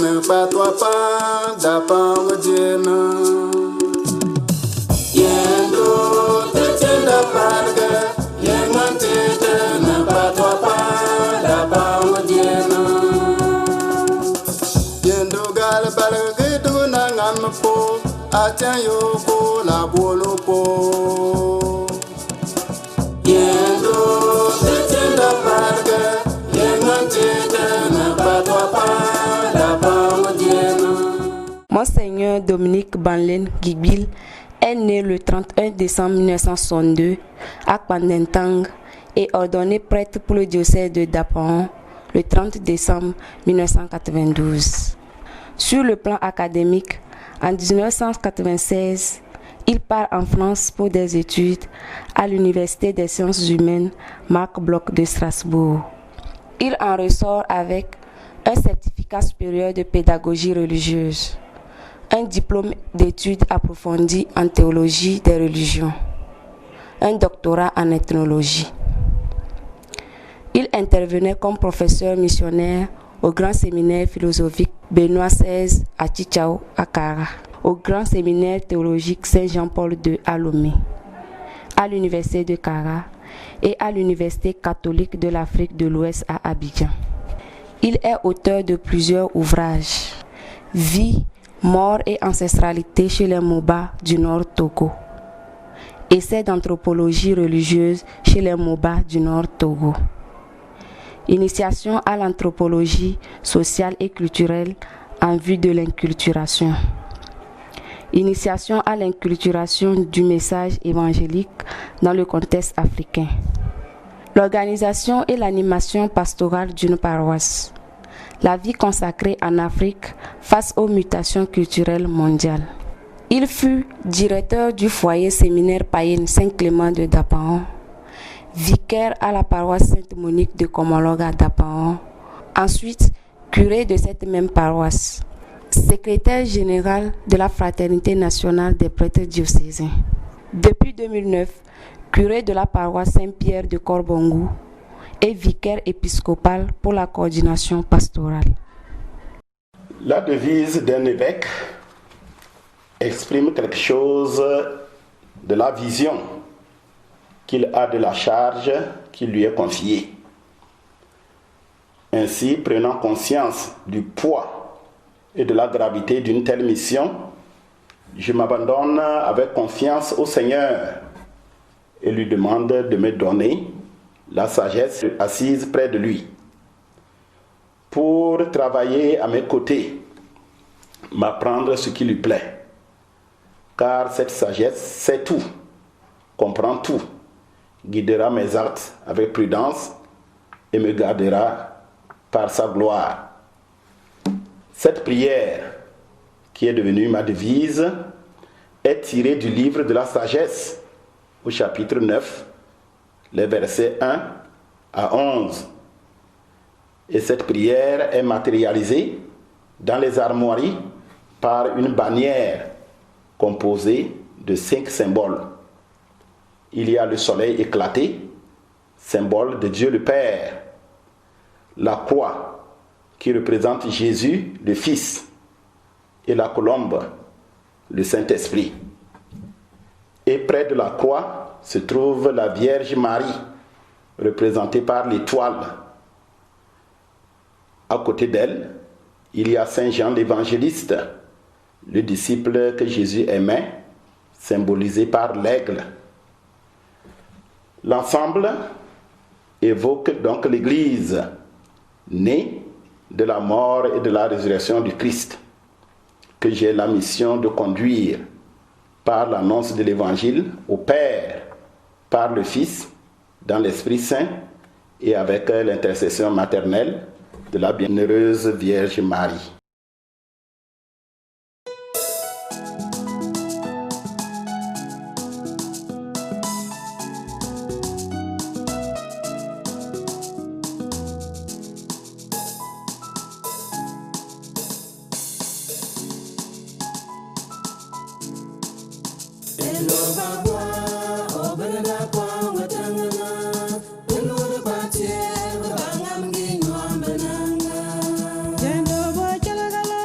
ne patwa pa da pa wajena yendo te tenda parga yemante ne patwa pa da pa wajena yendo gal parga du na ngam po acha yo ko la bolo po yendo te tenda parga yemante ne patwa pa da pa wajena. Monseigneur Dominique Banlen Guibil est né le 31 décembre 1962 à Kwandentang et ordonné prêtre pour le diocèse de Dapaon le 30 décembre 1992. Sur le plan académique, en 1996, il part en France pour des études à l'Université des sciences humaines Marc Bloch de Strasbourg. Il en ressort avec un certificat supérieur de pédagogie religieuse, un diplôme d'études approfondies en théologie des religions, un doctorat en ethnologie. Il intervenait comme professeur missionnaire au Grand Séminaire philosophique Benoît XVI à Tchichao, à Kara, au Grand Séminaire théologique Saint-Jean-Paul II à Lomé, à l'Université de Kara et à l'Université catholique de l'Afrique de l'Ouest à Abidjan. Il est auteur de plusieurs ouvrages, Vie, mort et ancestralité chez les Moba du Nord Togo, Essais d'anthropologie religieuse chez les Moba du Nord Togo, Initiation à l'anthropologie sociale et culturelle en vue de l'inculturation, Initiation à l'inculturation du message évangélique dans le contexte africain, l'organisation et l'animation pastorale d'une paroisse, la vie consacrée en Afrique face aux mutations culturelles mondiales. Il fut directeur du foyer séminaire païen Saint-Clément de Dapaon, vicaire à la paroisse Sainte-Monique de Komologa à Dapaon, ensuite curé de cette même paroisse, secrétaire général de la Fraternité nationale des prêtres diocésains. Depuis 2009, curé de la paroisse Saint-Pierre de Korbongou et vicaire épiscopal pour la coordination pastorale. La devise d'un évêque exprime quelque chose de la vision qu'il a de la charge qui lui est confiée. Ainsi, prenant conscience du poids et de la gravité d'une telle mission, je m'abandonne avec confiance au Seigneur et lui demande de me donner la sagesse assise près de lui, pour travailler à mes côtés, m'apprendre ce qui lui plaît. Car cette sagesse sait tout, comprend tout, guidera mes actes avec prudence et me gardera par sa gloire. Cette prière, qui est devenue ma devise, est tirée du livre de la sagesse, au chapitre 9, les versets 1 à 11. Et cette prière est matérialisée dans les armoiries par une bannière composée de 5 symboles. Il y a le soleil éclaté, symbole de Dieu le Père, la croix qui représente Jésus le Fils, et la colombe, le Saint-Esprit. Et près de la croix se trouve la Vierge Marie, représentée par l'étoile. À côté d'elle, il y a Saint Jean l'Évangéliste, le disciple que Jésus aimait, symbolisé par l'aigle. L'ensemble évoque donc l'Église, née de la mort et de la résurrection du Christ, que j'ai la mission de conduire par l'annonce de l'Évangile au Père, par le Fils, dans l'Esprit Saint et avec l'intercession maternelle de la bienheureuse Vierge Marie. Jendo boy chala gala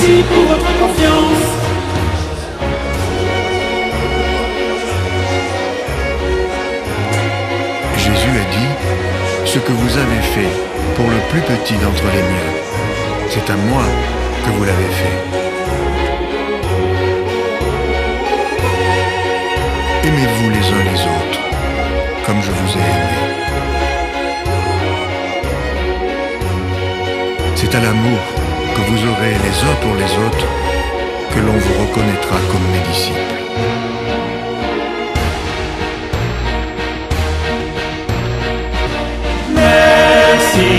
merci pour votre confiance. Jésus a dit, ce que vous avez fait pour le plus petit d'entre les miens, c'est à moi que vous l'avez fait. Aimez-vous les uns les autres, comme je vous ai aimé. C'est à l'amour que vous aurez les uns pour les autres que l'on vous reconnaîtra comme mes disciples. Merci,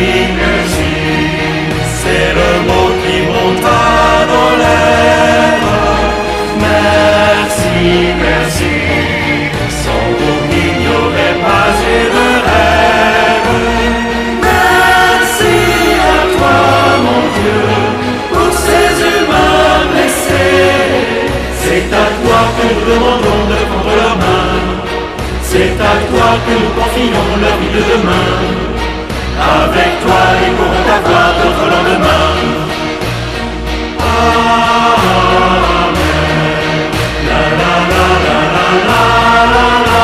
merci, c'est le mot qui monta dans l'air. Merci, merci, sans vous il n'y aurait pas eu de rêve. Merci à toi, mon Dieu, pour ces humains blessés. C'est à toi que nous demandons de prendre leurs mains. C'est à toi que nous confions leur vie de demain. Avec toi, ils pourront avoir d'autres lendemains. Amen. La la la la la la la la.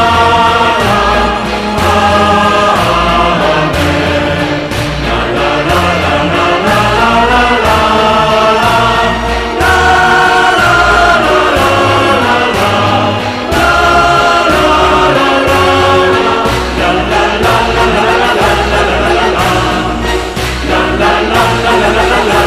Amen. La la la la la la la la. La la la la la la. La la la la la la la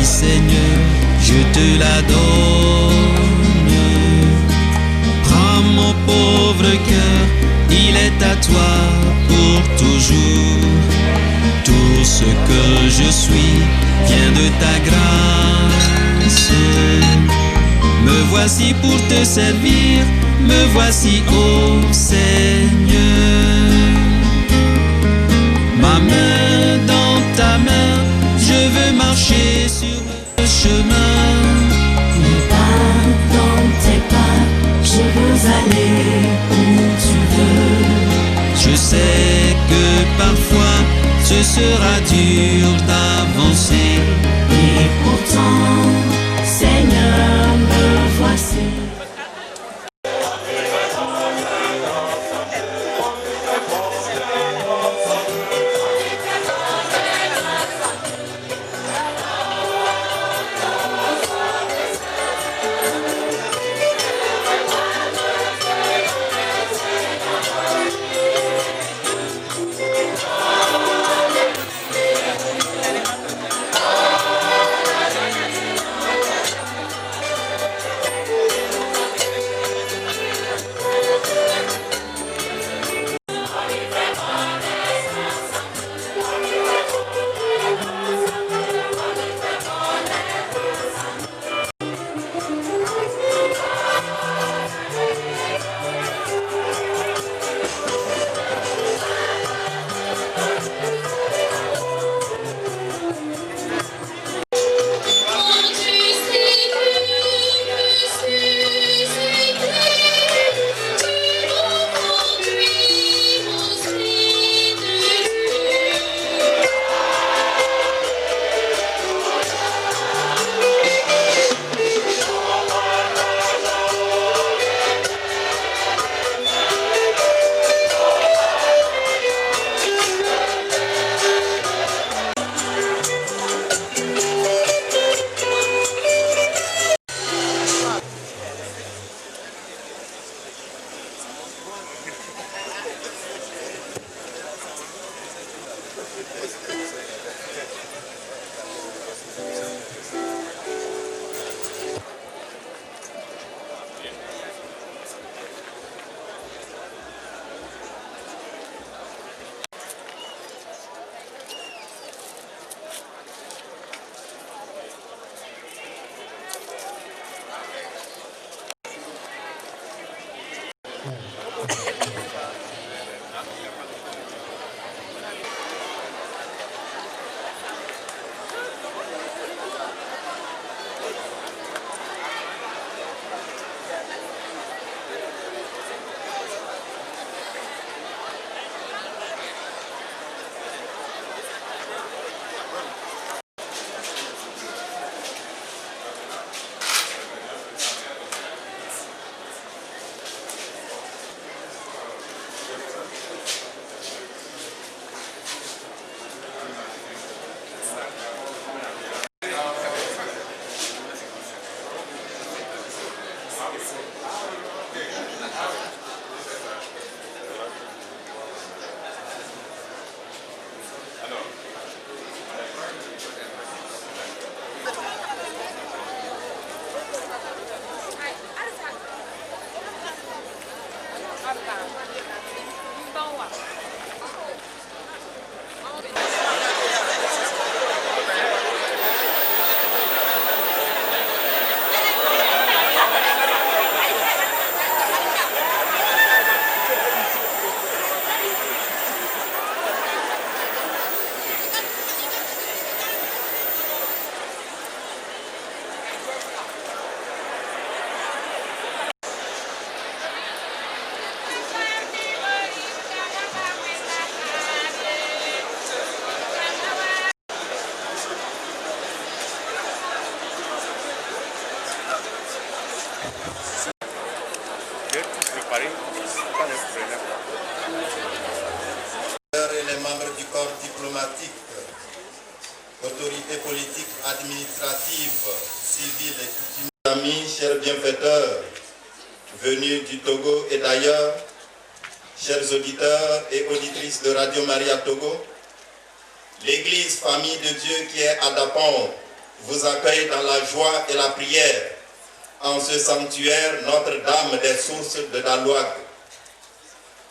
Seigneur, je te la donne. Prends mon pauvre cœur, il est à toi pour toujours. Tout ce que je suis vient de ta grâce. Me voici pour te servir, me voici, ô Seigneur. Ma main dans ta main, je veux marcher sur le chemin. Mes pas dans tes pas, je veux aller où tu veux. Je sais que parfois ce sera dur d'avancer. Et pourtant, Seigneur, me voici. Et les membres du corps diplomatique, autorités politiques, administratives, civiles et coutumières, amis, chers bienfaiteurs, venus du Togo et d'ailleurs, chers auditeurs et auditrices de Radio Maria Togo, l'Église Famille de Dieu qui est à Dapon vous accueille dans la joie et la prière en ce sanctuaire Notre-Dame des Sources de Dalouag.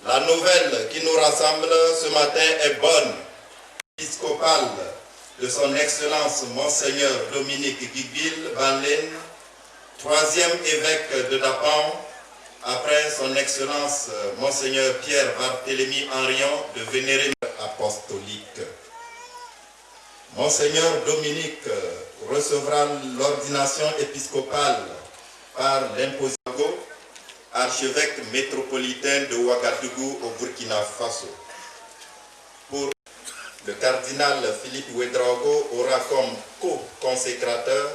La nouvelle qui nous rassemble ce matin est bonne. Épiscopal de son Excellence Monseigneur Dominique Guigbil Banlen, troisième évêque de Dapan, après son Excellence Monseigneur Pierre Barthélemy Henrion de vénéré apostolique. Monseigneur Dominique recevra l'ordination épiscopale par l'imposition archevêque métropolitain de Ouagadougou au Burkina Faso. Pour le cardinal Philippe Ouedraogo aura comme co-consécrateur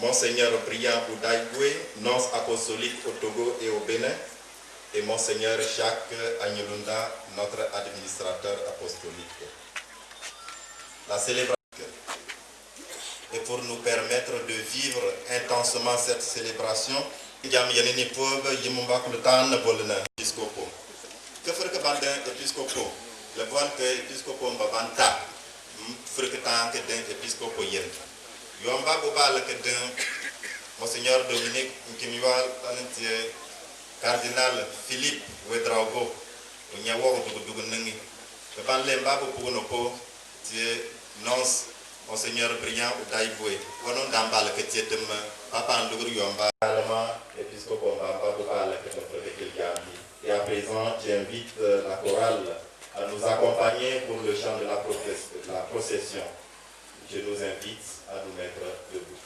Monseigneur Brian Oudaïgoué, nonce apostolique au Togo et au Bénin, et Monseigneur Jacques Agnelunda, notre administrateur apostolique. La célébration est pour nous permettre de vivre intensement cette célébration. Jam yenini pobe yimumbak le tan bolna episcopo que faire que bandin episcopo le bon que episcopo mbabanta frque tan que den episcopo yen yomba bo bal que den Monseigneur Dominique Nkimiwal tanentie cardinal Philippe Ouedraogo nyawo dugu nangi que ban lemba bo pono po tie nonce Monseigneur Brian Oudaïgoué wonon dambal que tietem papa ndugur yomba épiscopo et à présent j'invite la chorale à nous accompagner pour le chant de la procession. Je nous invite à nous mettre debout.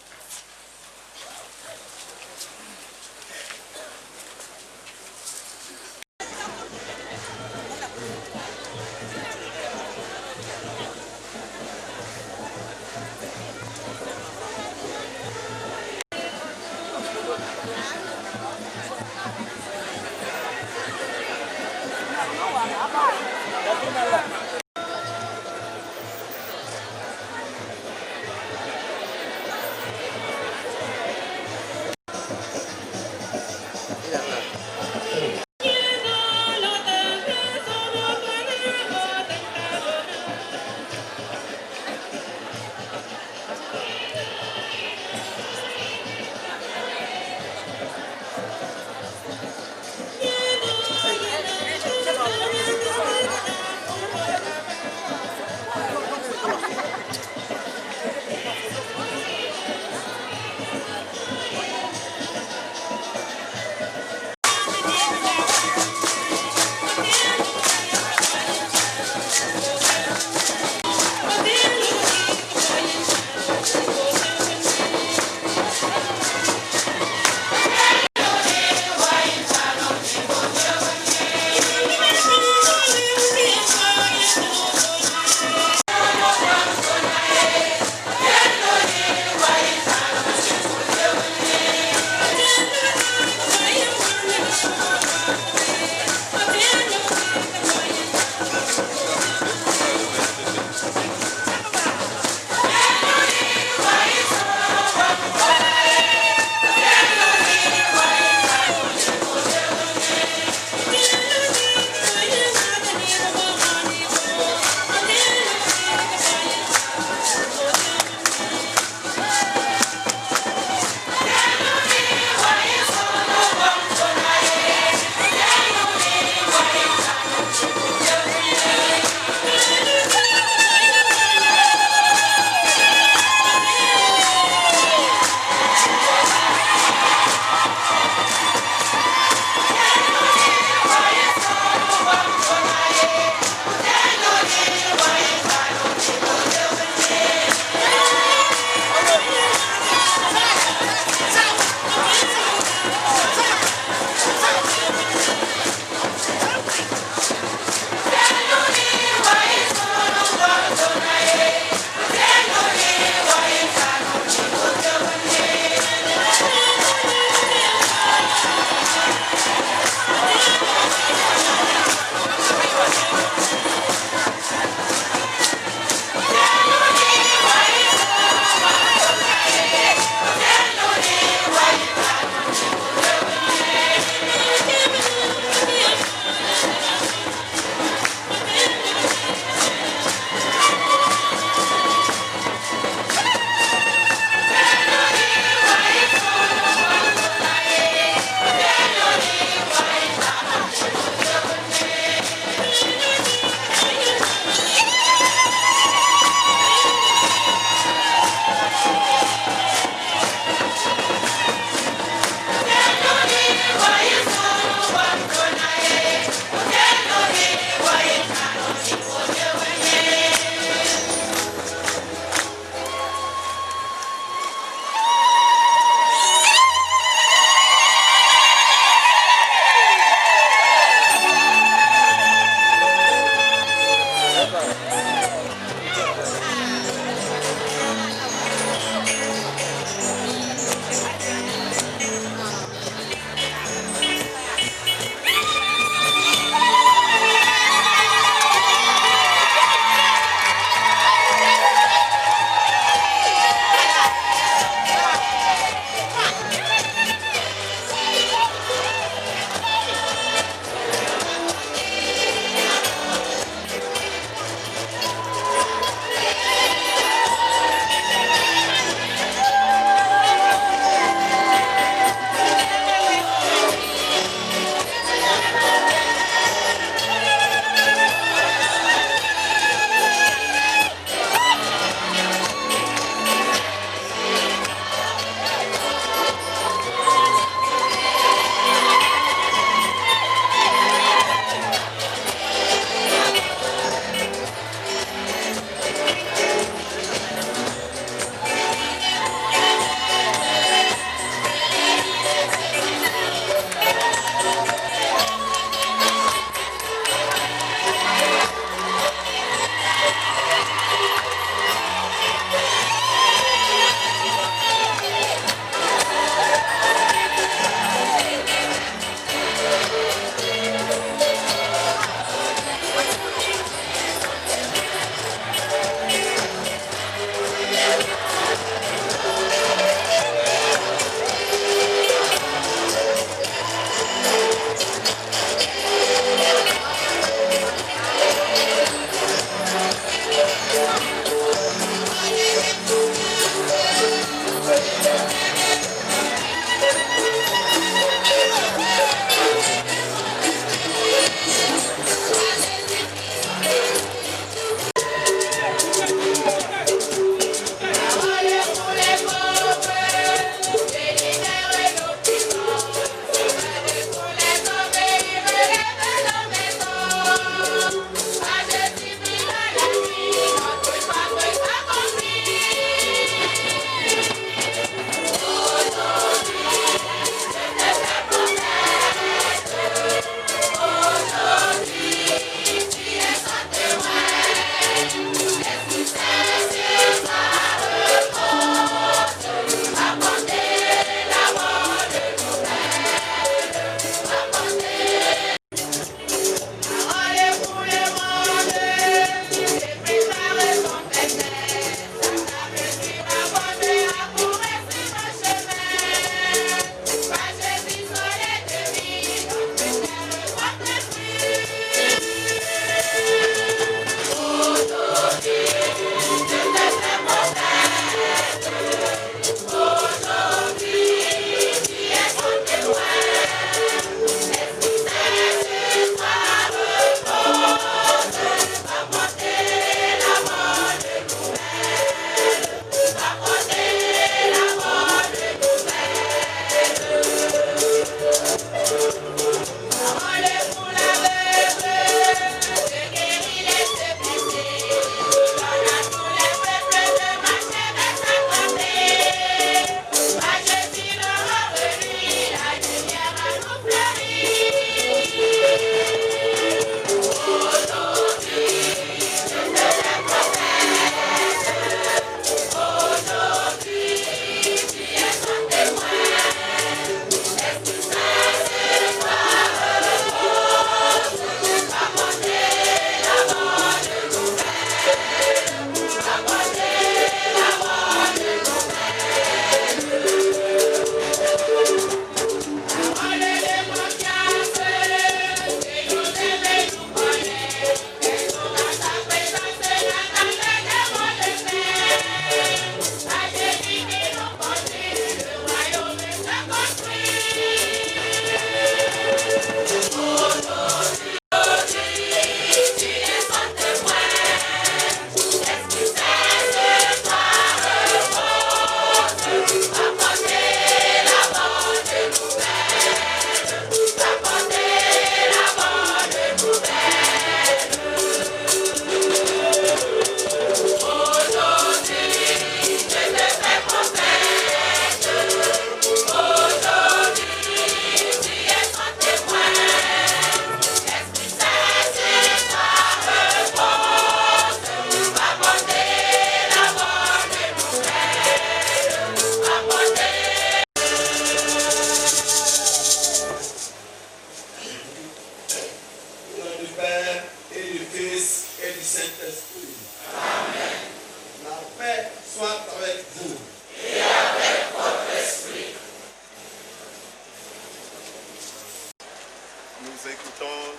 Nous écoutons.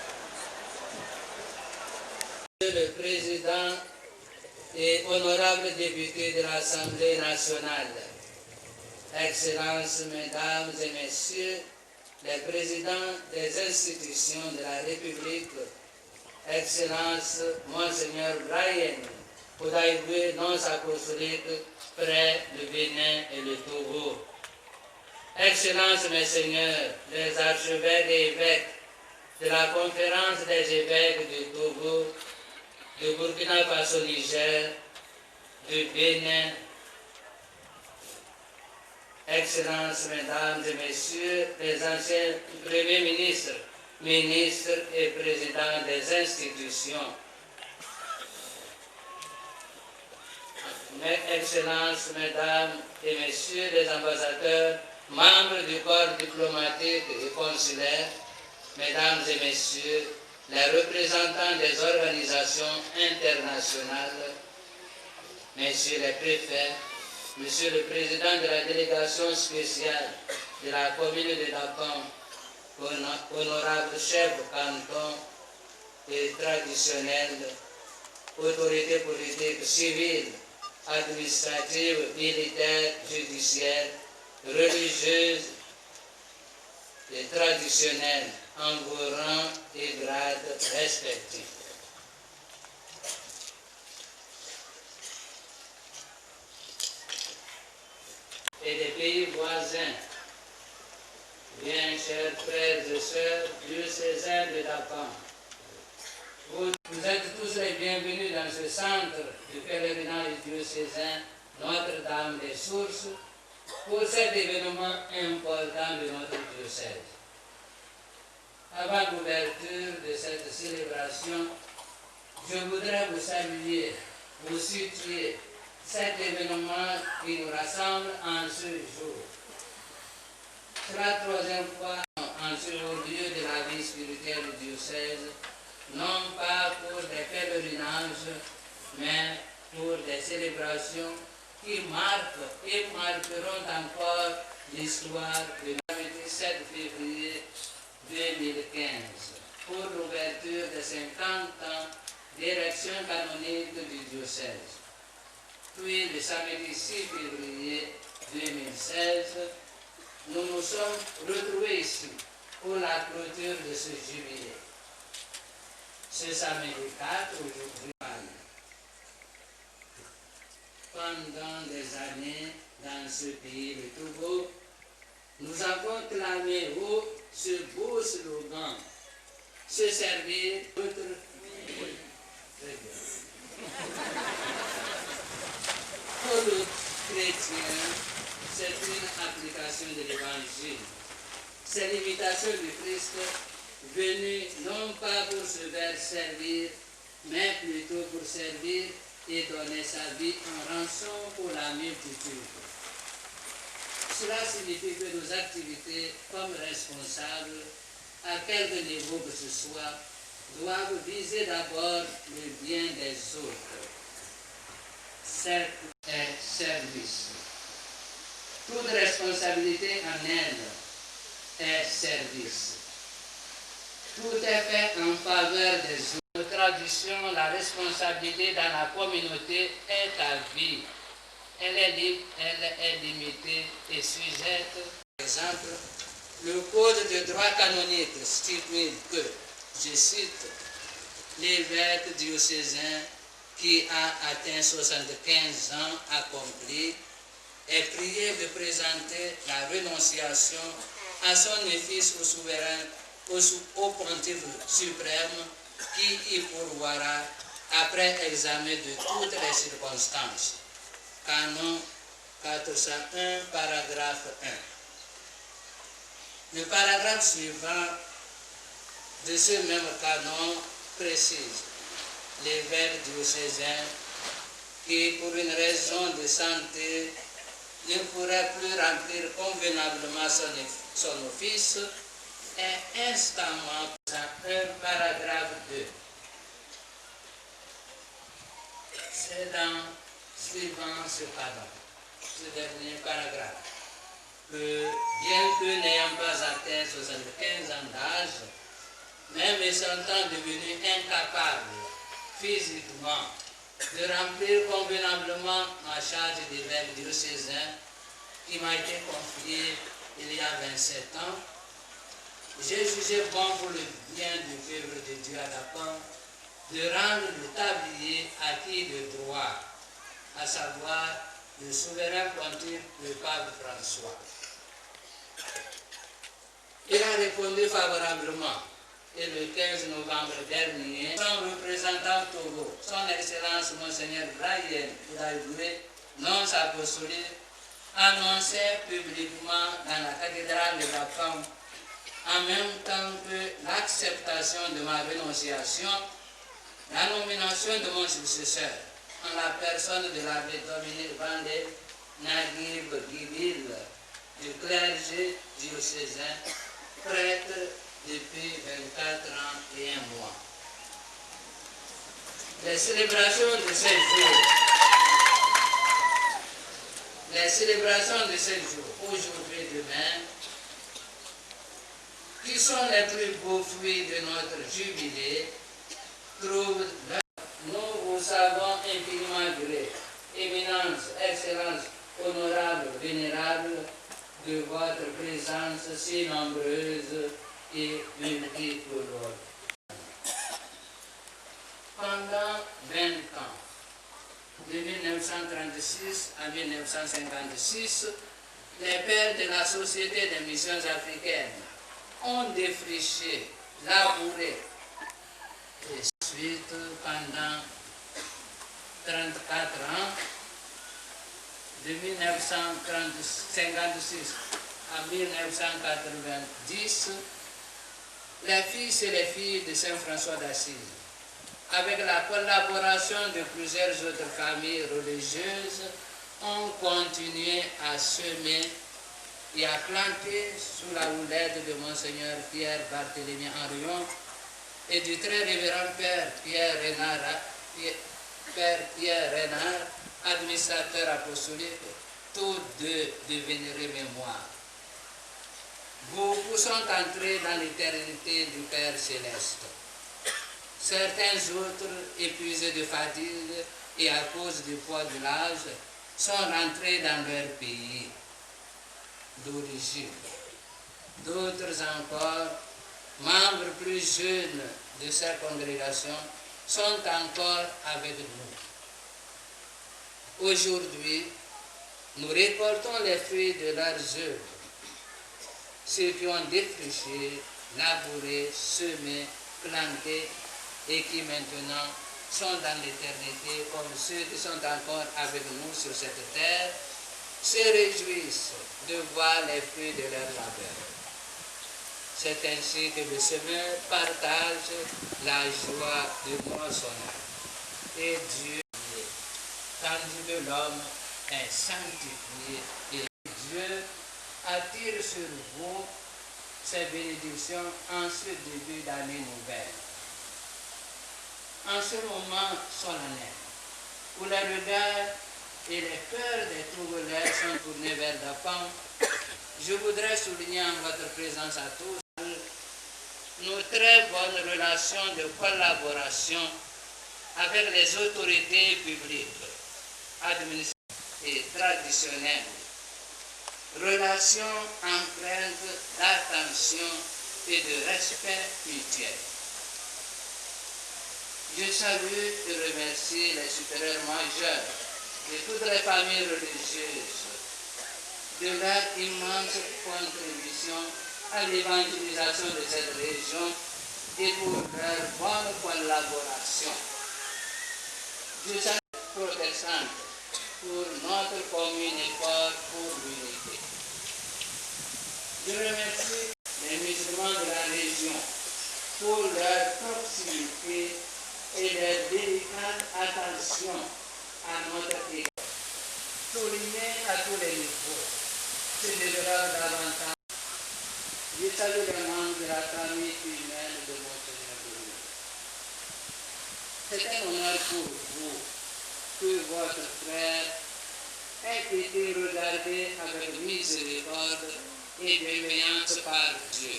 Monsieur le Président et honorables députés de l'Assemblée nationale, Excellences, Mesdames et Messieurs, les présidents des institutions de la République, Excellence Monseigneur Brian Odaïboué, nonce apostolique près le Bénin et le Togo, Excellences, Messieurs, les archevêques et évêques de la Conférence des évêques du Togo, de Burkina Faso, Niger, du Bénin, Excellences, Mesdames et Messieurs, les anciens premiers ministres, ministres et présidents des institutions, Excellences, Mesdames et Messieurs les ambassadeurs, membres du corps diplomatique et consulaire, Mesdames et Messieurs, les représentants des organisations internationales, Messieurs les préfets, Monsieur le Président de la délégation spéciale de la commune de Dapang, honorable chef canton et traditionnel, autorités politiques civiles, administratives, militaires, judiciaires, religieuses et traditionnelles, en vos rangs et grades respectifs. Et des pays voisins, bien chers frères et sœurs diocésains de Dapang, vous êtes tous les bienvenus dans ce centre de pèlerinage diocésain Notre-Dame des Sources pour cet événement important de notre diocèse. Avant l'ouverture de cette célébration, je voudrais vous saluer, vous situer cet événement qui nous rassemble en ce jour. C'est la troisième fois en ce lieu de la vie spirituelle du diocèse, non pas pour des pèlerinages, mais pour des célébrations qui marquent et marqueront encore l'histoire de la 7 février 2015 pour l'ouverture de 50 ans d'érection canonique du diocèse. Puis le samedi 6 février 2016, nous nous sommes retrouvés ici pour la clôture de ce jubilé. Ce samedi 4, aujourd'hui, pendant des années dans ce pays, le Togo, nous avons clamé haut ce beau slogan, se servir notre... Très bien. Pour le chrétien, c'est une application de l'évangile. C'est l'imitation du Christ venu non pas pour se faire servir, mais plutôt pour servir et donner sa vie en rançon pour la multitude. Cela signifie que nos activités comme responsables, à quelque niveau que ce soit, doivent viser d'abord le bien des autres. Cercle et service. Toute responsabilité en elle est service. Tout est fait en faveur des autres. Nos traditions, la responsabilité dans la communauté est à vie. Elle est limitée et sujette. Par exemple, le Code de droit canonique stipule que, je cite, l'évêque diocésain qui a atteint 75 ans accomplis est prié de présenter la renonciation à son office au souverain, au pontife suprême, qui y pourvoira après examen de toutes les circonstances. Canon 401, paragraphe 1. Le paragraphe suivant de ce même canon précise l'évêque diocésain qui, pour une raison de santé, ne pourrait plus remplir convenablement son office, est instamment un paragraphe 2. C'est suivant ce dernier paragraphe, que bien que n'ayant pas atteint 75 ans d'âge, même me sentant devenu incapable physiquement de remplir convenablement ma charge d'évêque diocésain qui m'a été confiée il y a 27 ans, j'ai jugé bon pour le bien du peuple de Dieu à Dapang de rendre le tablier acquis de droit, à savoir le souverain pontife, le pape François. Il a répondu favorablement et le 15 novembre dernier, son représentant Togo, son Excellence Monseigneur Brian Idaïdoué, nonce apostolique, annonçait publiquement dans la cathédrale de Dapang, en même temps que l'acceptation de ma rénonciation, la nomination de mon successeur, en la personne de l'abbé Dominique Vandé Naguib Gibil, du clergé diocésain, prêtre depuis 24 ans et un mois. Les célébrations de ce jour, aujourd'hui et demain, qui sont les plus beaux fruits de notre jubilé, trouvent, nous vous savons infiniment gré, éminence, excellence, honorable, vénérable, de votre présence si nombreuse et multiple. Pendant 20 ans, de 1936 à 1956, les pères de la Société des missions africaines ont défriché, labouré, et ensuite, pendant 34 ans, de 1956 à 1990, les fils et les filles de Saint François d'Assise, avec la collaboration de plusieurs autres familles religieuses, ont continué à semer et à planter sous la houlette de Monseigneur Pierre Barthélemy Henrion et du très révérend Père Pierre Renard, administrateur apostolique, tous deux de vénérée mémoire. Beaucoup sont entrés dans l'éternité du Père céleste. Certains autres, épuisés de fatigue et à cause du poids de l'âge, sont rentrés dans leur pays d'origine. D'autres encore, membres plus jeunes de cette congrégation, sont encore avec nous. Aujourd'hui, nous récoltons les fruits de leurs œuvres, ceux qui ont défriché, labouré, semé, planté et qui maintenant sont dans l'éternité comme ceux qui sont encore avec nous sur cette terre, se réjouissent de voir les fruits de leur labeur. C'est ainsi que le semeur partage la joie du moissonneur. Et Dieu, tandis que l'homme est sanctifié, et Dieu attire sur vous ses bénédictions en ce début d'année nouvelle. En ce moment solennel, où les regards et les cœurs des Togolais sont tournés vers Dapang, je voudrais souligner en votre présence à tous nos très bonnes relations de collaboration avec les autorités publiques, administratives et traditionnelles. Relations empreintes d'attention et de respect mutuel. Je salue et remercie les supérieurs majeurs de toutes les familles religieuses de leur immense contribution à l'évangélisation de cette région et pour leur bonne collaboration. Je salue les protestants pour notre commun effort pour l'unité. Je remercie les musulmans de la région pour leur proximité et leur délicate attention à notre égard. Souligner à tous les niveaux, se développera davantage. Je salue les membres de la famille humaine de Monseigneur Dominique. C'est un honneur pour vous que votre frère ait été regardé avec miséricorde et bienveillance par Dieu.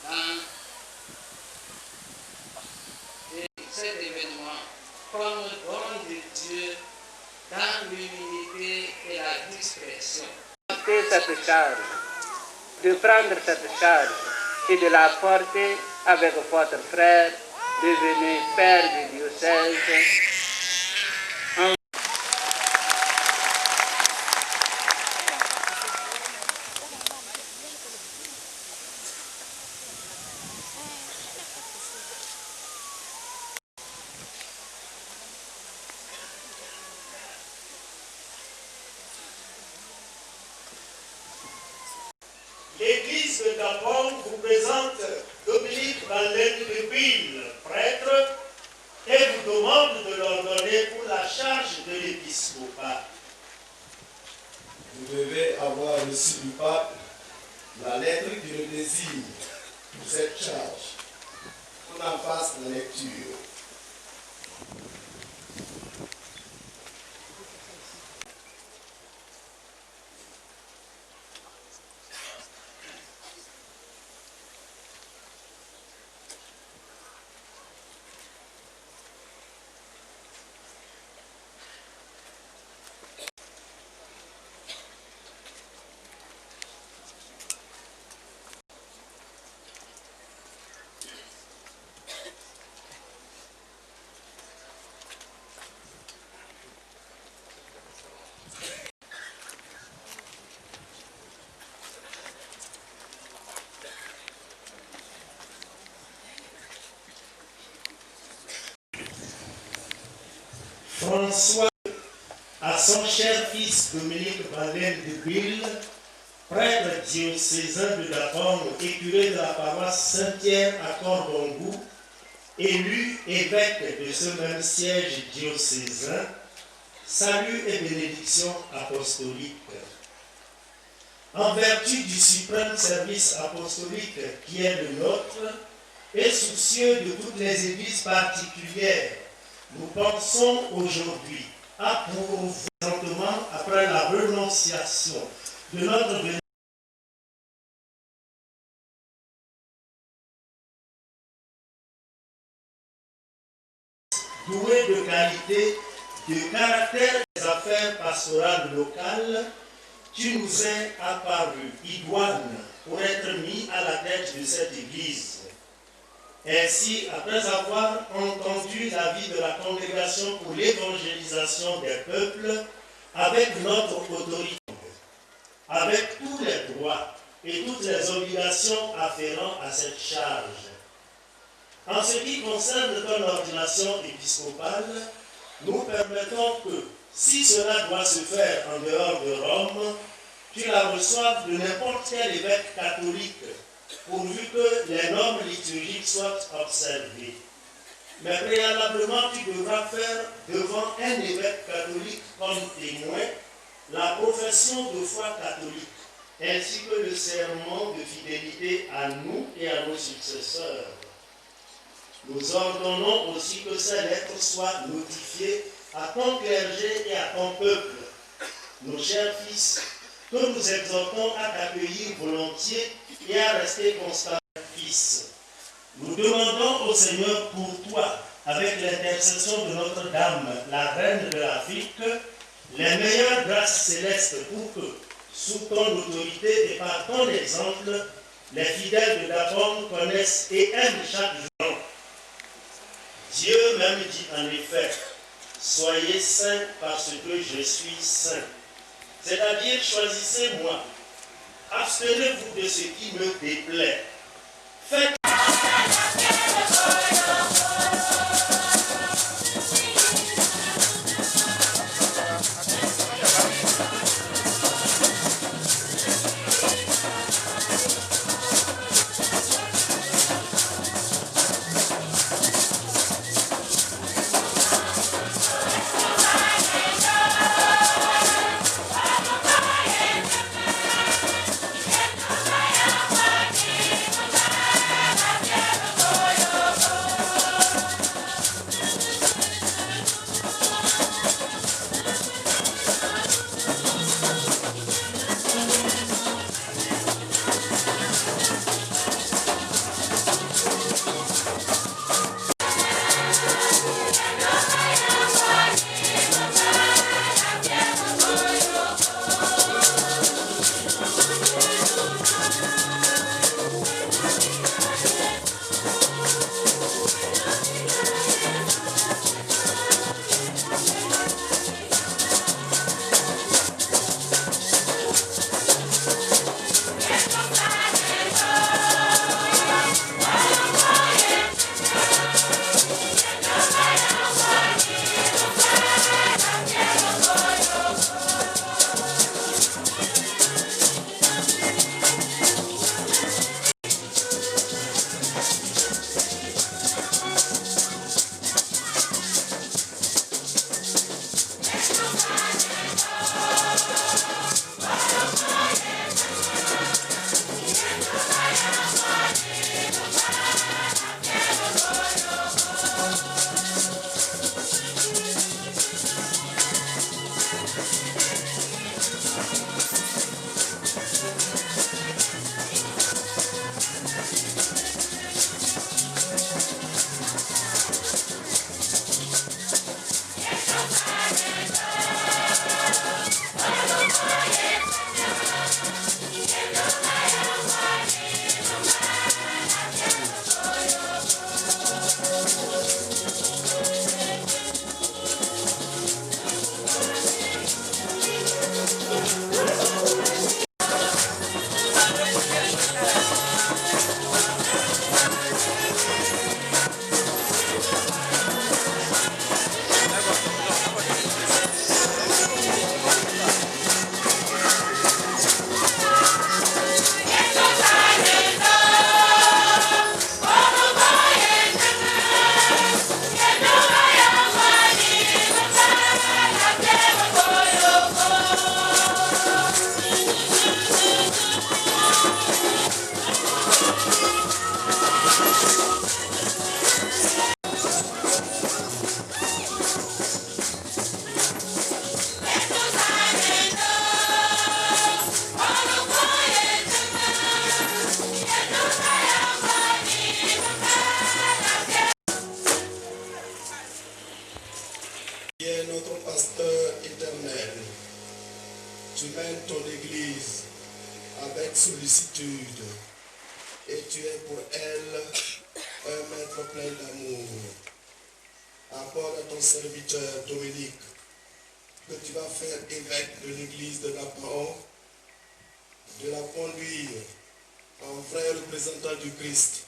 Dans cette charge, de prendre cette charge et de la porter avec votre frère, devenu père du diocèse. L'église de Gabon vous présente Dominique Balène de Ville, prêtre, et vous demande de l'ordonner pour la charge de l'épiscopat. Vous devez avoir reçu du pape la lettre qui le désigne pour cette charge. On en fasse la lecture. François, à son cher fils Dominique Balène de Ville, prêtre diocésain de Gabon et curé de la paroisse Saint-Pierre à Corbongou, élu évêque de ce même siège diocésain, salut et bénédiction apostolique. En vertu du suprême service apostolique qui est le nôtre, et soucieux de toutes les églises particulières, nous pensons aujourd'hui à pour présentement, après la renonciation de notre doué de qualité, de caractère des affaires pastorales locales, tu nous es apparu idoine pour être mis à la tête de cette église. Ainsi, après avoir entendu l'avis de la congrégation pour l'évangélisation des peuples, avec notre autorité, avec tous les droits et toutes les obligations afférentes à cette charge. En ce qui concerne ton ordination épiscopale, nous permettons que, si cela doit se faire en dehors de Rome, tu la reçoives de n'importe quel évêque catholique, pourvu que les normes liturgiques soient observées. Mais préalablement, tu devras faire devant un évêque catholique comme témoin la profession de foi catholique, ainsi que le serment de fidélité à nous et à nos successeurs. Nous ordonnons aussi que ces lettres soient notifiées à ton clergé et à ton peuple. Nos chers fils, que nous exhortons à t'accueillir volontiers et à rester constamment fils. Nous demandons au Seigneur pour toi, avec l'intercession de Notre-Dame, la Reine de l'Afrique, les meilleures grâces célestes pour que, sous ton autorité et par ton exemple, les fidèles de Gabon connaissent et aiment chaque jour. Dieu même dit en effet, soyez saints parce que je suis saint. C'est-à-dire, choisissez-moi. Abstenez-vous de ce qui me déplaît. Faites sollicitude. Et tu es pour elle un maître plein d'amour. Accorde à ton serviteur Dominique que tu vas faire évêque de l'église de Dapaon, de la conduire en vrai représentant du Christ,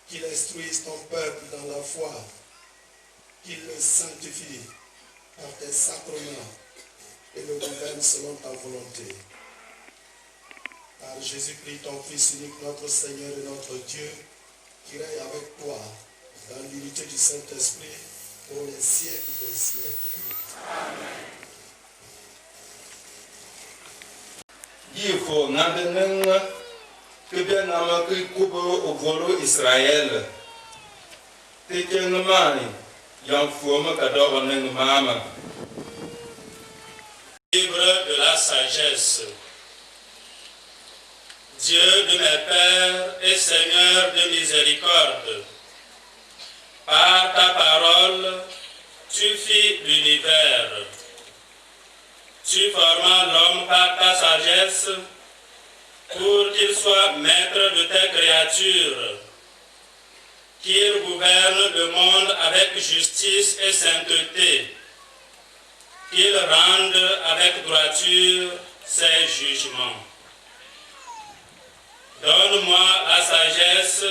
qu'il instruise ton peuple dans la foi, qu'il le sanctifie par tes sacrements et le gouverne selon ta volonté. Par Jésus-Christ, ton Fils unique, notre Seigneur et notre Dieu, qui règne avec toi dans l'unité du Saint-Esprit pour les siècles des siècles. Amen. Yifo nandeneng kebya nama ki kubo ovolo Israël. Tekeng mani yang fuoma kadoro neng mama. Livre de la sagesse. Dieu de mes pères et Seigneur de miséricorde, par ta parole, tu fis l'univers. Tu formas l'homme par ta sagesse pour qu'il soit maître de tes créatures, qu'il gouverne le monde avec justice et sainteté, qu'il rende avec droiture ses jugements. Donne-moi la sagesse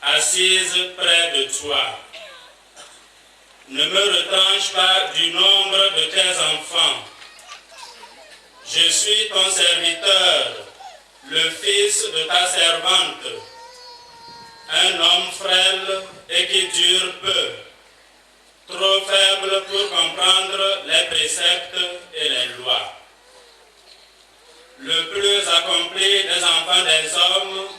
assise près de toi. Ne me retranche pas du nombre de tes enfants. Je suis ton serviteur, le fils de ta servante, un homme frêle et qui dure peu, trop faible pour comprendre les préceptes et les lois. Le plus accompli des enfants des hommes,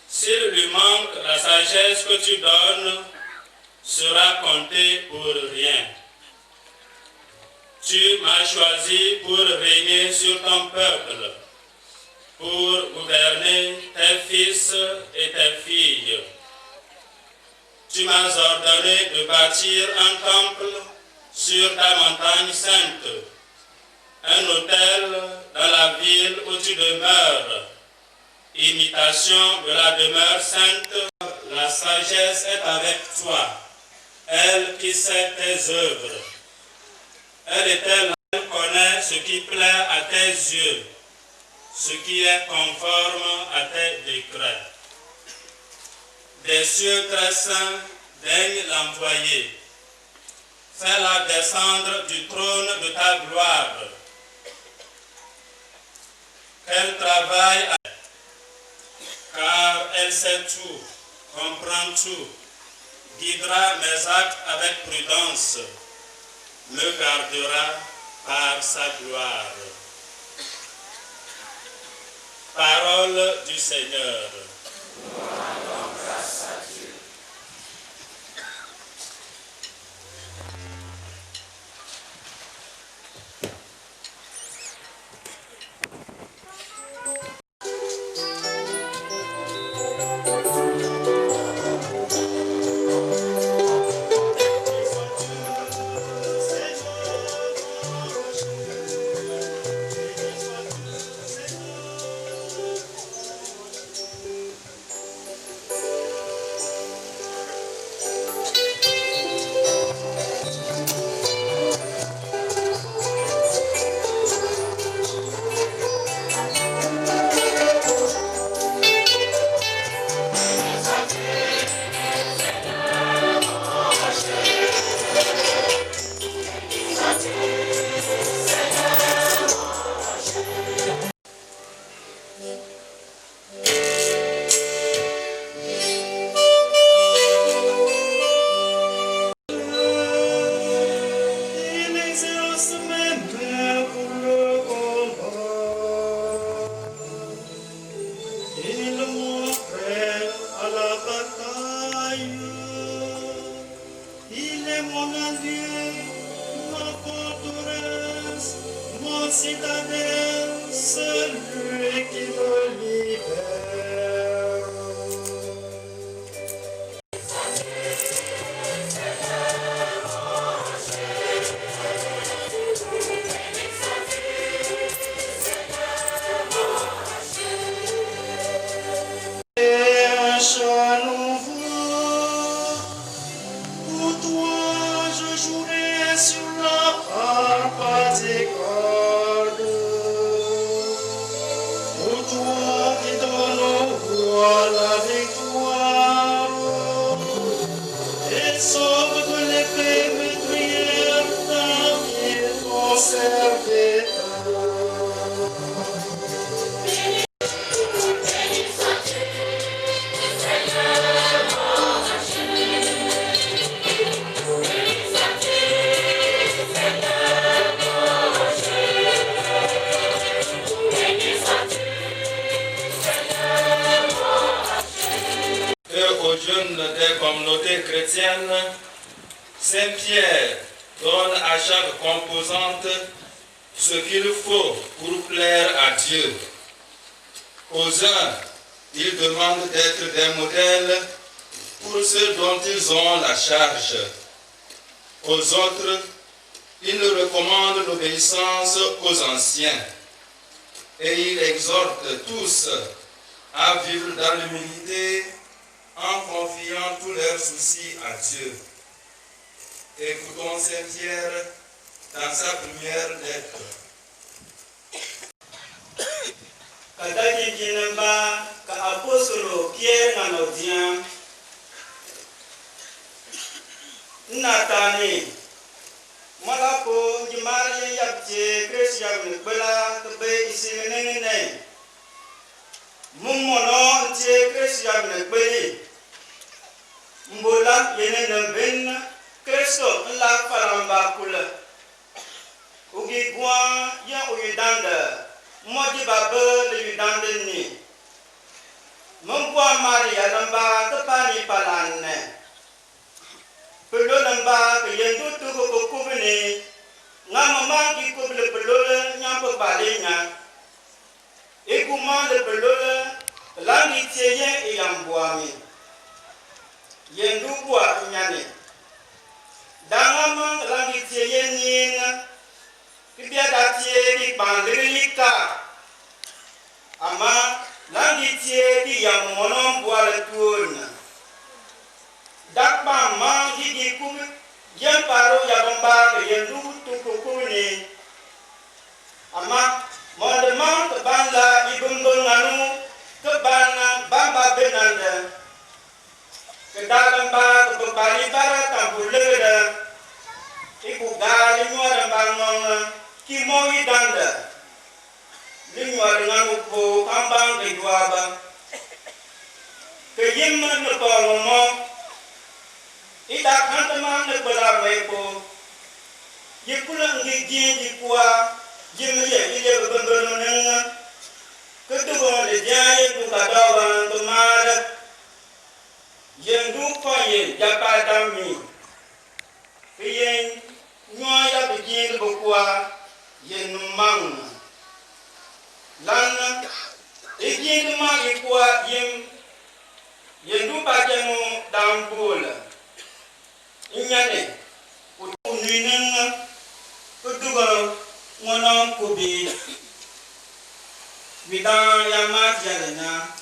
s'il lui manque la sagesse que tu donnes, sera compté pour rien. Tu m'as choisi pour régner sur ton peuple, pour gouverner tes fils et tes filles. Tu m'as ordonné de bâtir un temple sur ta montagne sainte, un autel dans la ville où tu demeures, imitation de la demeure sainte. La sagesse est avec toi, elle qui sait tes œuvres. Elle connaît ce qui plaît à tes yeux, ce qui est conforme à tes décrets. Des cieux très saints daigne l'envoyer. Fais-la descendre du trône de ta gloire. Elle travaille, car elle sait tout, comprend tout, guidera mes actes avec prudence, me gardera par sa gloire. Parole du Seigneur. Grâce à Dieu. aux jeunes des communautés chrétiennes, Saint Pierre donne à chaque composante ce qu'il faut pour plaire à Dieu. Aux uns, il demande d'être des modèles pour ceux dont ils ont la charge. Aux autres, il recommande l'obéissance aux anciens. Et il exhorte tous à vivre dans l'humilité en confiant tous leurs soucis à Dieu. Écoutons Saint Pierre dans sa première lettre. Kadaki Jinamba, ka apostolo Pierre Nanodien, Natani, Malapo, Jimari Yapje, Christian Bella, the Bay is in any name. Mummono, Christian Bay, Mbola, Yenen Ben, Christo, La Parambacula, Ugi Guan, Yan Uyidanda. Moji babe le yudande ni. Mungkwa Maria lamba tepani palane. Pelo lamba ke yendu tuku kukubini. Ngamama ki kubile pelole nyampe balenya. Ikuma le pelole langi tieye iyambuami. Yendu bua nyane. Dangama langi tieye nina. Kibiadatie di bandrika ama langitie di yamonon boale tuona dakba ma di kubi yemparo yabamba ke yendu tukukuni ama mondement banda ibungunganu ke bana bamba benanda ke dalamba ke bali bara tambulera iku gali nyora bangong Kimoi danda, lingua dengan upo kambang di duaba. Keyiman nepolomo, idak hantaman nepela mepo. Yikulang gigi jikua, jimye ile bebenbenonenga. Kedua lejaya duka dawan temara. Yang duka ye japadami. Keyen nyoya begini bukua. Yen mang lana egin ma ikwa yen du pa jeno dambola inyane utuninen kudugo ngonon kubi bidan yamat jalena.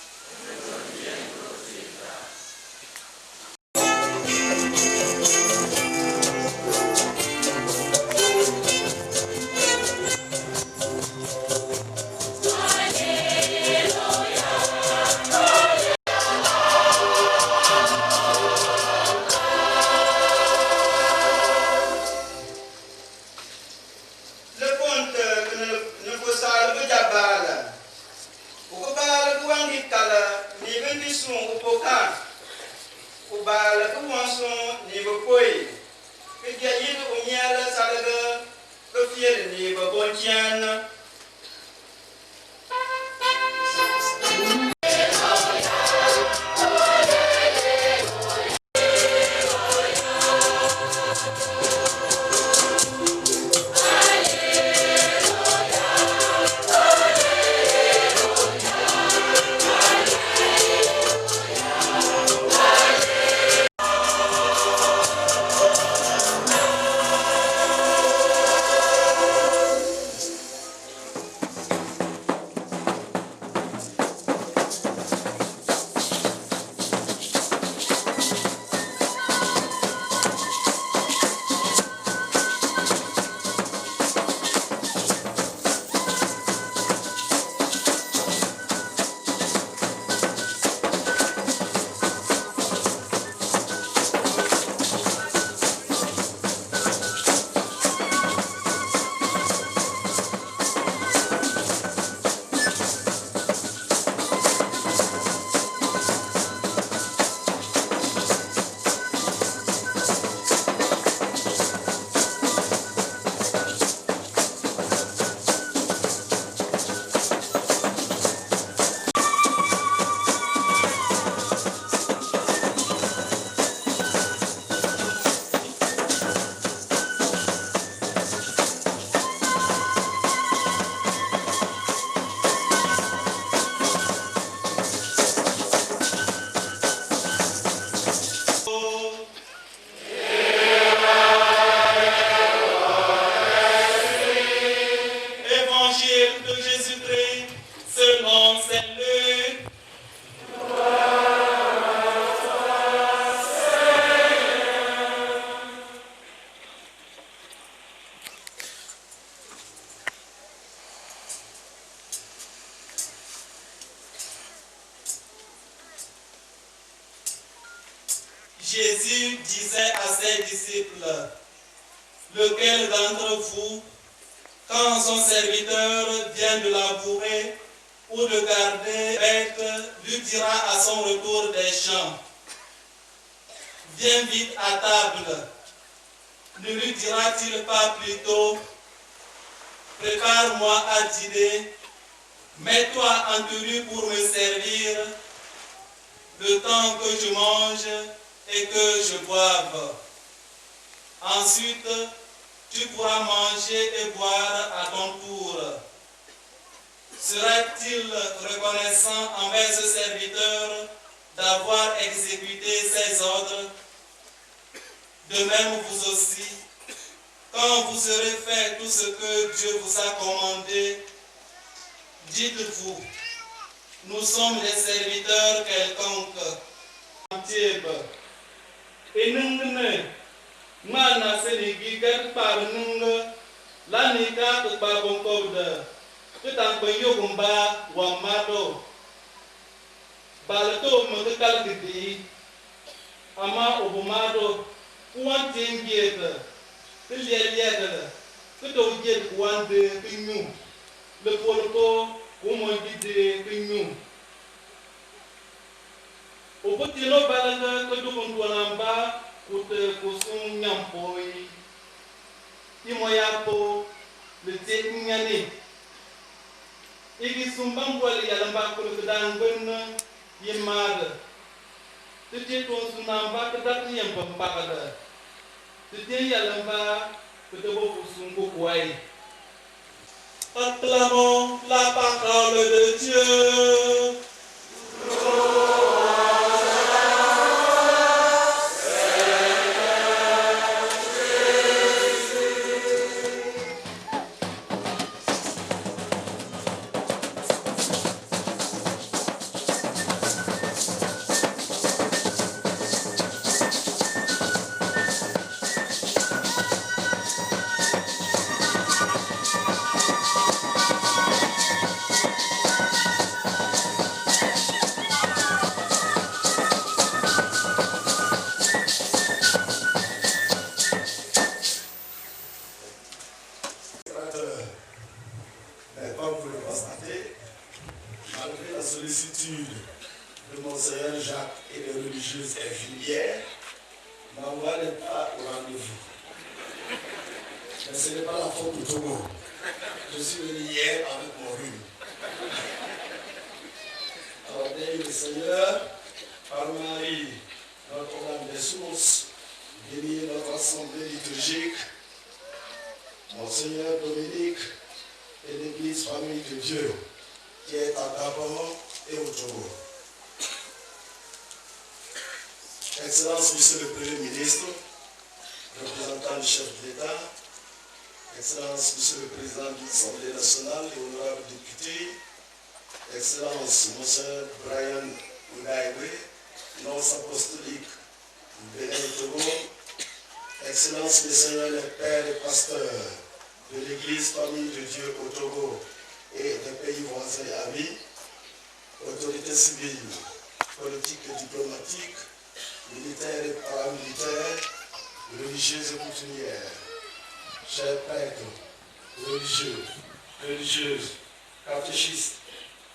Jésus disait à ses disciples, lequel d'entre vous, quand son serviteur vient de labourer ou de garder bête, lui dira à son retour des champs, viens vite à table, ne lui dira-t-il pas plutôt, prépare-moi à dîner, mets-toi en tenue pour me servir, le temps que je mange et que je boive. Ensuite, tu pourras manger et boire à ton tour. Sera-t-il reconnaissant envers ce serviteur d'avoir exécuté ses ordres? De même vous aussi, quand vous serez fait tout ce que Dieu vous a commandé, dites-vous, nous sommes des serviteurs quelconques. Et nous, mana senigi gar par nunga la nika to ba bonkoda to tan ko yogumba wa mado balato mo to kal gidi ama obumado kuan tengieta to lielieta to do jet kuan de kinyu le polko ko mo gidi kinyu obotino balanga to do kontuanamba kute kusung nyampoi imoyapo le teknyane igi sumbang wali yalamba kulu kedang ben yemada tete to sunamba kedat yang pempakada tete yalamba ketebo kusung kuai. Acclamons la parole de Dieu. Monseigneur Dominique et l'Église Famille de Dieu qui est à Gabon et au Togo. Excellence, Monsieur le Premier ministre, représentant du chef de l'État, Excellence, Monsieur le Président de l'Assemblée nationale et honorables députés, Excellence, Monseigneur Brian Oudaïwe, nonce apostolique du Bénin et Togo, Excellence, Messieurs les pères et pasteurs de l'Église Famille de Dieu au Togo et des pays voisins et amis, autorités civiles, politiques et diplomatiques, militaires et paramilitaires, religieuses et coutumières, chers prêtres, religieux, religieuses, catéchistes,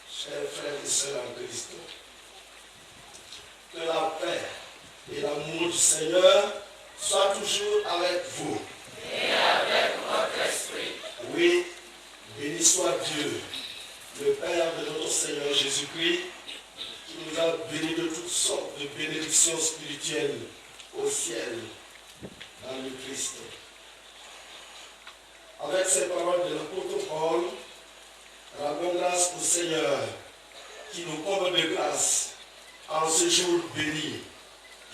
chers frères et sœurs en Christ, que la paix et l'amour du Seigneur soient toujours avec vous. Et avec votre esprit. Oui, béni soit Dieu, le Père de notre Seigneur Jésus-Christ, qui nous a bénis de toutes sortes de bénédictions spirituelles au ciel, dans le Christ. Avec ces paroles de l'apôtre Paul, rendons grâce au Seigneur qui nous comble de grâce en ce jour béni,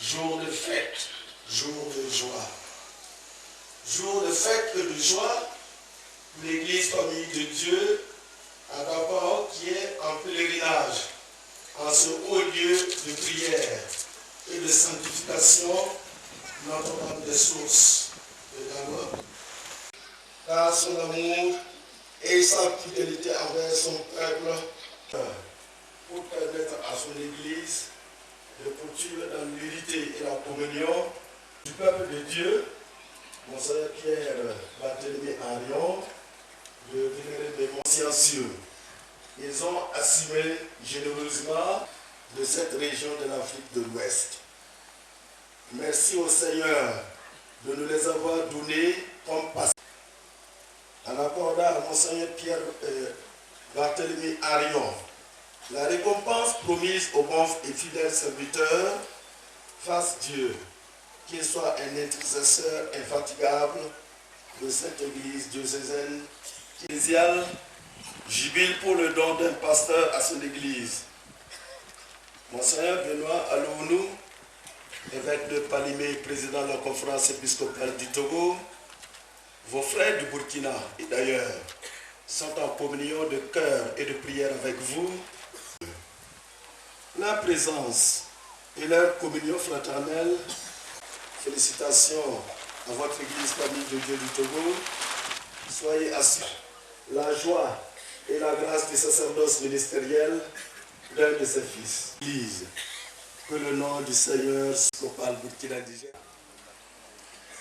jour de fête, jour de joie. Jour de fête et de joie pour l'Église Famille de Dieu à Gabon qui est en pèlerinage en ce haut lieu de prière et de sanctification, Notre-Dame des sources de Gabon. Car son amour et sa fidélité envers son peuple pour permettre à son Église de poursuivre clôture dans l'unité et la communion du peuple de Dieu, Monseigneur Pierre Barthélemy Arion, de vénérer des consciencieux. Ils ont assumé généreusement de cette région de l'Afrique de l'Ouest. Merci au Seigneur de nous les avoir donnés comme passé. En accordant à Monseigneur Pierre Barthélemy Arion la récompense promise aux bons et fidèles serviteurs, fasse Dieu qu'il soit un intercesseur infatigable de cette église diocésaine ecclésiale, jubile pour le don d'un pasteur à son église. Monseigneur Benoît Alounou, évêque de Palimé, président de la conférence épiscopale du Togo, vos frères du Burkina et d'ailleurs sont en communion de cœur et de prière avec vous. Leur présence et leur communion fraternelle, félicitations à votre église famille de Dieu du Togo. Soyez assurés la joie et la grâce du sacerdoce ministériel d'un de ses fils. Église, que le nom du Seigneur Scopal Burkina Niger.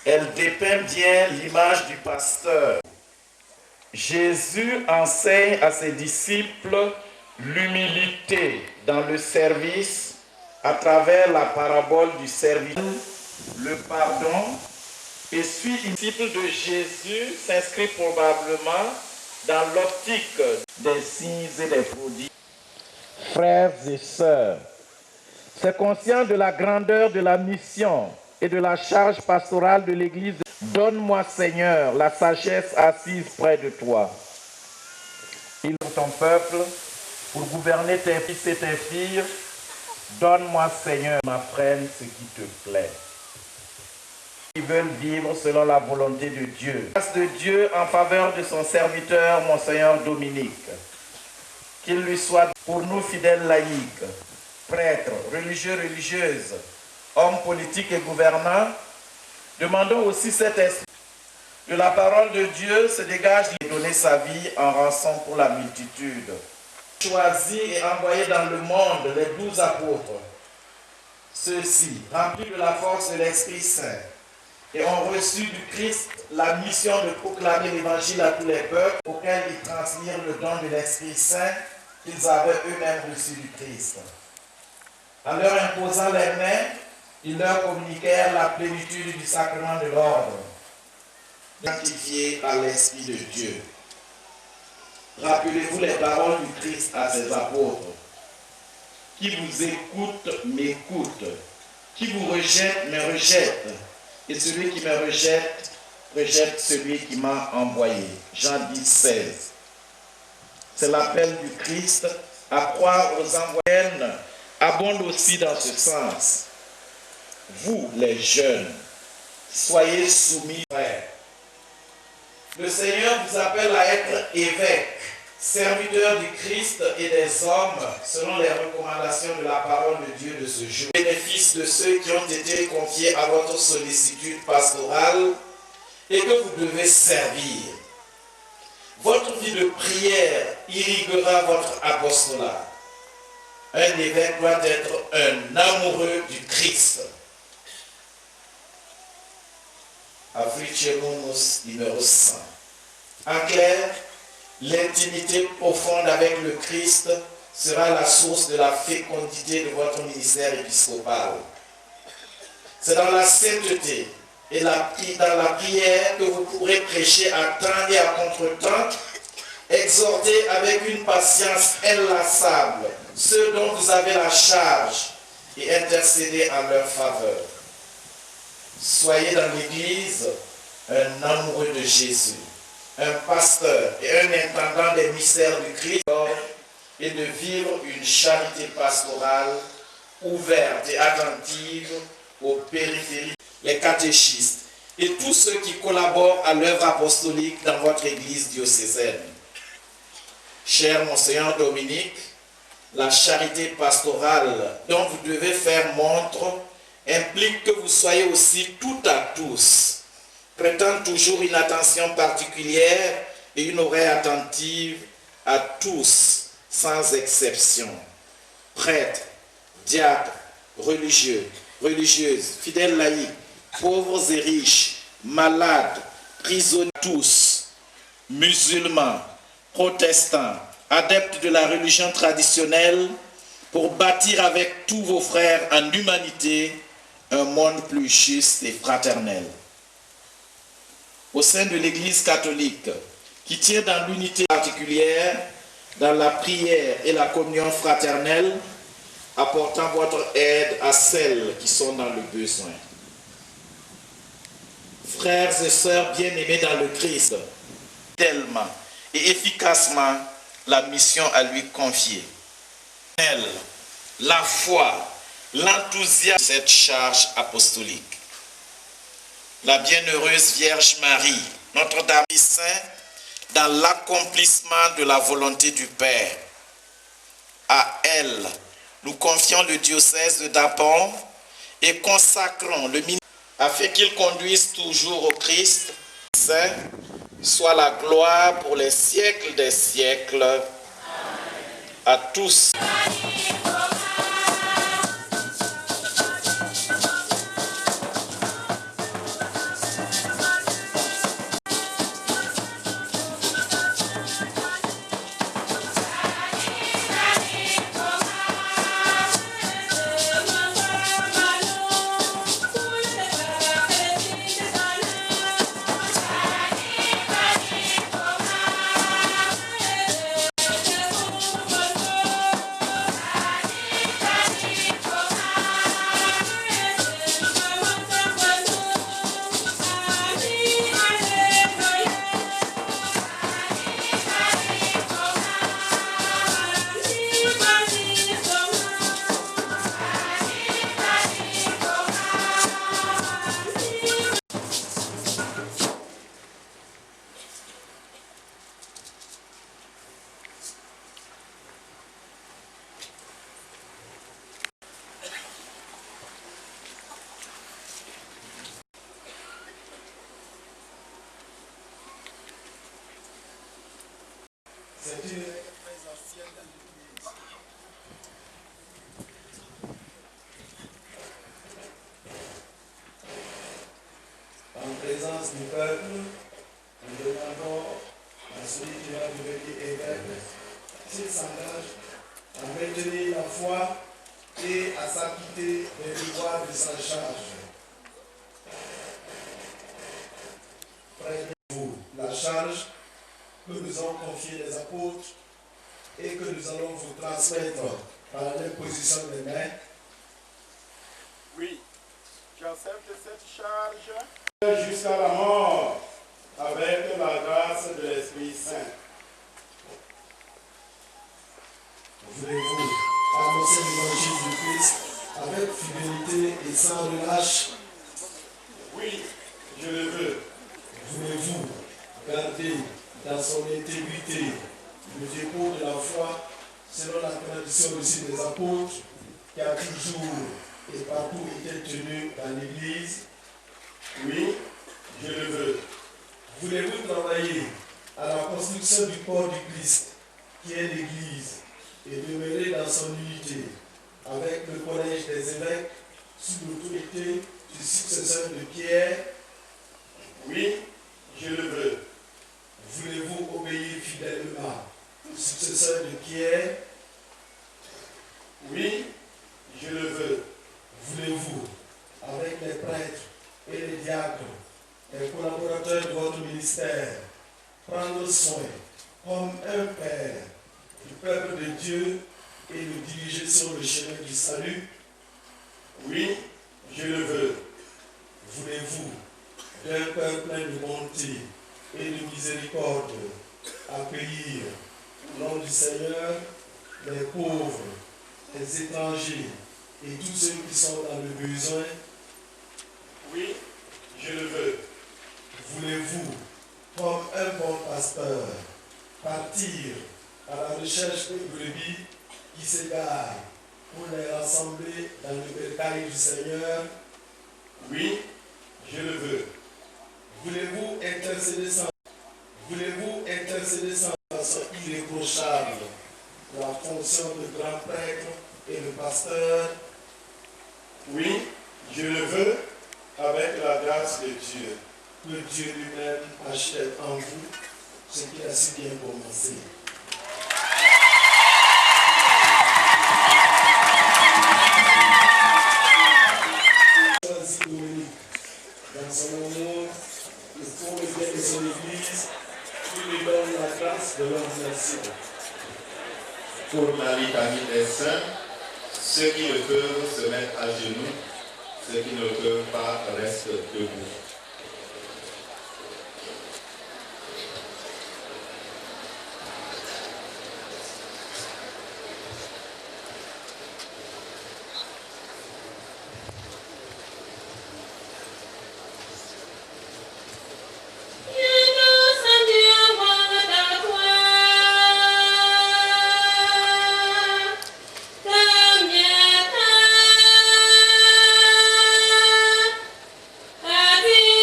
Elle dépeint bien l'image du pasteur. Jésus enseigne à ses disciples l'humilité dans le service à travers la parabole du serviteur, le pardon, et suit les disciples de Jésus s'inscrit probablement dans l'optique des signes et des prodiges. Frères et sœurs, c'est conscient de la grandeur de la mission et de la charge pastorale de l'Église. Donne-moi, Seigneur, la sagesse assise près de toi. Il est ton peuple pour gouverner tes fils et tes filles. Donne-moi, Seigneur, m'apprenne ce qui te plaît. Ils veulent vivre selon la volonté de Dieu. Grâce de Dieu en faveur de son serviteur, Monseigneur Dominique. Qu'il lui soit pour nous fidèles laïcs, prêtres, religieux, religieuses, hommes politiques et gouvernants. Demandons aussi cet esprit. De la parole de Dieu se dégage de donner sa vie en rançon pour la multitude. Choisis et envoyés dans le monde les 12 apôtres. Ceux-ci, remplis de la force de l'Esprit Saint, et ont reçu du Christ la mission de proclamer l'évangile à tous les peuples, auxquels ils transmirent le don de l'Esprit Saint qu'ils avaient eux-mêmes reçu du Christ. En leur imposant les mains, ils leur communiquèrent la plénitude du sacrement de l'ordre, sanctifié par l'Esprit de Dieu. Rappelez-vous les paroles du Christ à ses apôtres. Qui vous écoute, m'écoute. Qui vous rejette, me rejette. Et celui qui me rejette, rejette celui qui m'a envoyé. Jean 10, 16. C'est l'appel du Christ à croire aux envoyés, abonde aussi dans ce sens. Vous, les jeunes, soyez soumis, frères. Le Seigneur vous appelle à être évêque, serviteur du Christ et des hommes, selon les recommandations de la parole de Dieu de ce jour. Bénéfice de ceux qui ont été confiés à votre sollicitude pastorale et que vous devez servir. Votre vie de prière irriguera votre apostolat. Un évêque doit être un amoureux du Christ. Africhemonos numéro 100. En clair, l'intimité profonde avec le Christ sera la source de la fécondité de votre ministère épiscopal. C'est dans la sainteté et dans la prière que vous pourrez prêcher à temps et à contre-temps, exhorter avec une patience inlassable ceux dont vous avez la charge et intercéder en leur faveur. Soyez dans l'Église un amoureux de Jésus, un pasteur et un intendant des mystères du Christ et de vivre une charité pastorale ouverte et attentive aux périphéries, les catéchistes et tous ceux qui collaborent à l'œuvre apostolique dans votre Église diocésaine. Cher Monseigneur Dominique, la charité pastorale dont vous devez faire montre implique que vous soyez aussi tout à tous, prêtant toujours une attention particulière et une oreille attentive à tous, sans exception. Prêtres, diacres, religieux, religieuses, fidèles laïcs, pauvres et riches, malades, prisonniers, tous, musulmans, protestants, adeptes de la religion traditionnelle, pour bâtir avec tous vos frères en humanité un monde plus juste et fraternel. Au sein de l'Église catholique, qui tient dans l'unité particulière, dans la prière et la communion fraternelle, apportant votre aide à celles qui sont dans le besoin. Frères et sœurs bien-aimés dans le Christ, tellement et efficacement la mission à lui confier. La foi, l'enthousiasme de cette charge apostolique. La bienheureuse Vierge Marie, Notre-Dame du Saint, dans l'accomplissement de la volonté du Père. À elle, nous confions le diocèse de Dapon et consacrons le ministère afin qu'il conduise toujours au Christ Saint, soit la gloire pour les siècles des siècles. Amen. À tous. C'est une en présence du peuple, nous demandons à celui qui va devenir évêque s'il s'engage à maintenir la foi et à s'acquitter des devoirs de sa charge. Prenez-vous la charge que nous ont confié les apôtres et que nous allons vous transmettre par l'imposition des mains. Oui, j'accepte cette charge jusqu'à la mort avec la grâce de l'Esprit Saint. Voulez-vous annoncer l'évangile du Christ avec fidélité et sans relâche? Oui, je le veux. Voulez-vous garder dans son intégrité le dépôt de la foi selon la tradition aussi des apôtres qui a toujours et partout été tenu dans l'Église? Oui, je le veux. Voulez-vous travailler à la construction du corps du Christ qui est l'Église et demeurer dans son unité avec le collège des évêques sous l'autorité du successeur de Pierre? Oui, je le veux. Voulez-vous obéir fidèlement au successeur de Pierre? Oui, je le veux. Voulez-vous, avec les prêtres et les diacres, les collaborateurs de votre ministère, prendre soin, comme un père, du peuple de Dieu et le diriger sur le chemin du salut? Oui, je le veux. Voulez-vous, d'un cœur plein de bonté et de miséricorde, accueillir, au nom du Seigneur, les pauvres, les étrangers et tous ceux qui sont dans le besoin? Oui, je le veux. Voulez-vous, comme un bon pasteur, partir à la recherche des brebis qui s'égarent pour les rassembler dans le bercail du Seigneur? Oui, je le veux. Voulez-vous intercéder sans façon irréprochable la fonction de grand prêtre et de pasteur? Oui, je le veux avec la grâce de Dieu. Le Dieu lui-même achève en vous ce qu'il a si bien commencé. Dans son amour, pour le bien de son Église, il lui donne la grâce de l'ordination. Pour la litanie des saints, ceux qui le peuvent se mettre à genoux, ceux qui ne le peuvent pas restent debout. Happy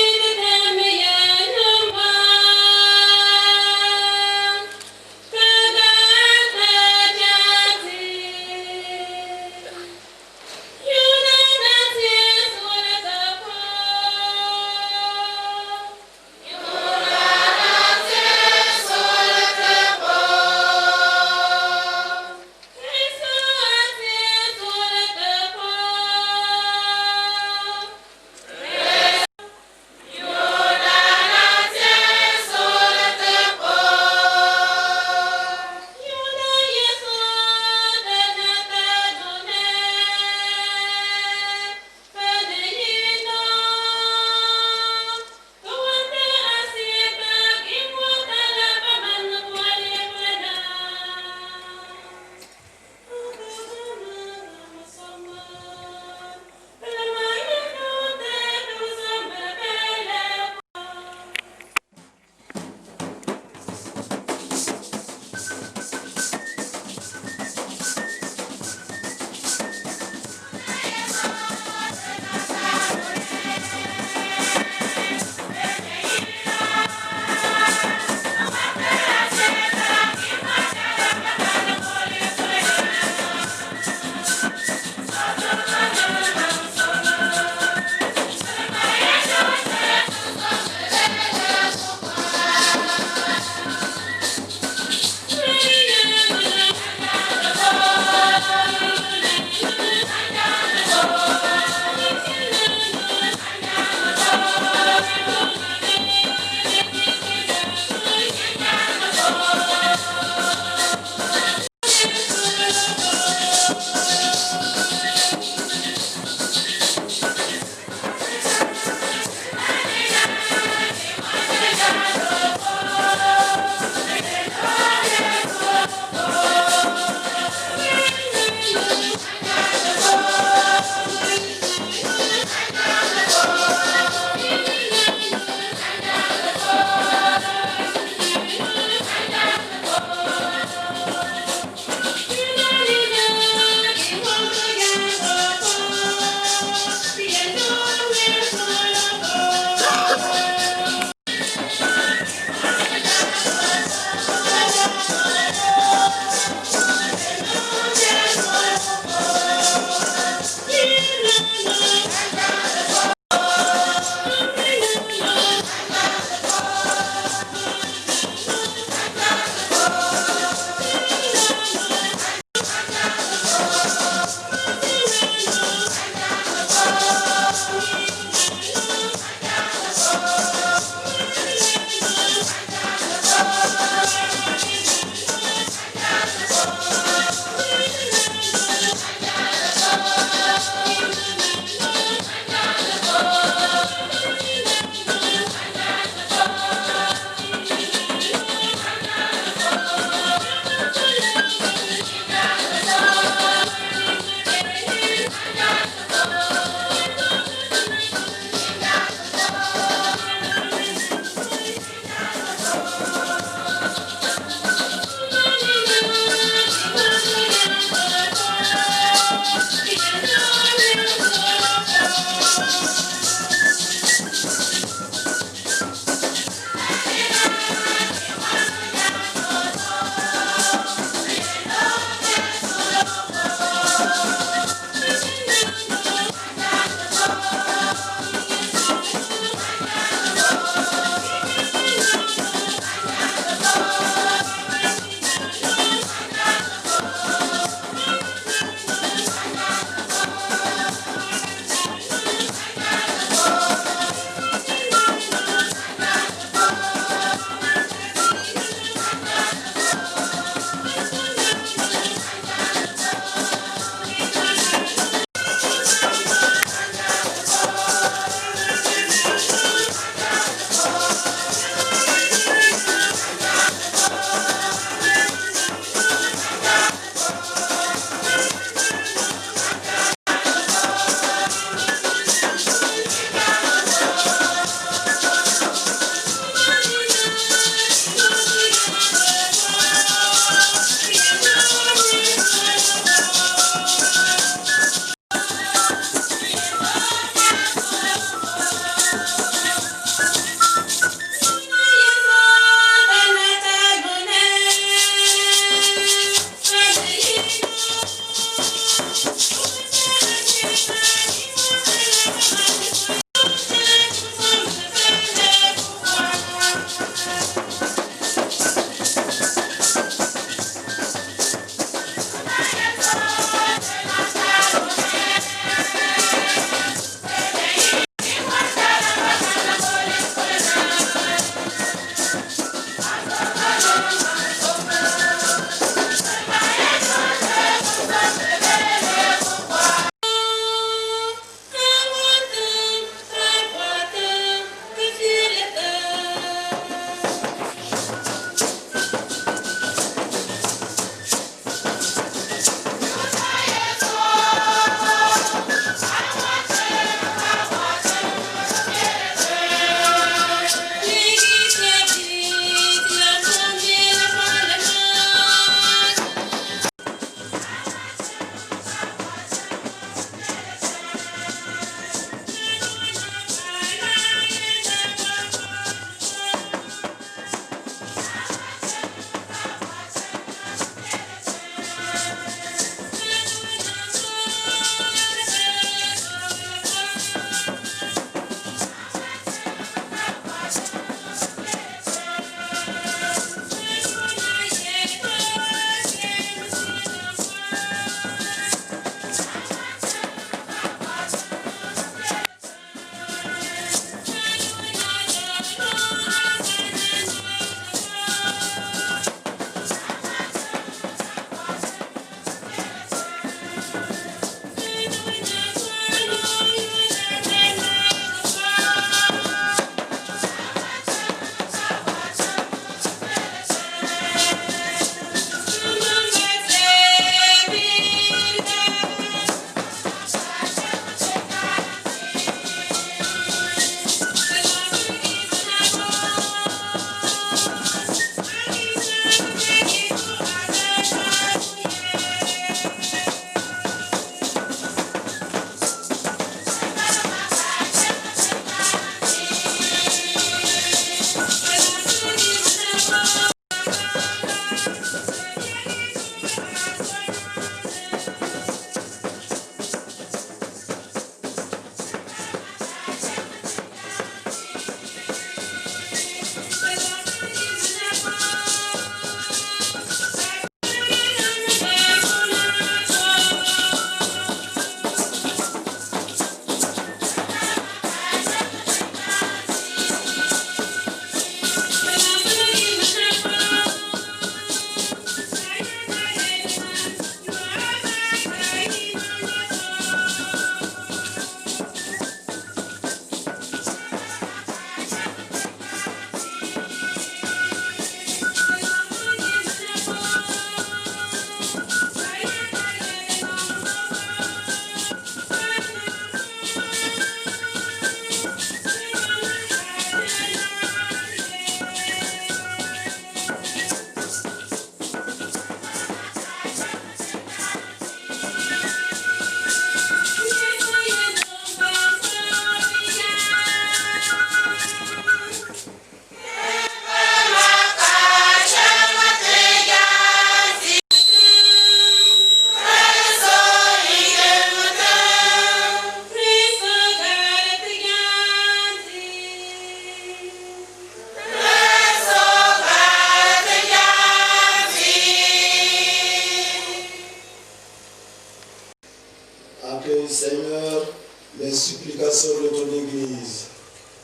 supplication de ton Église,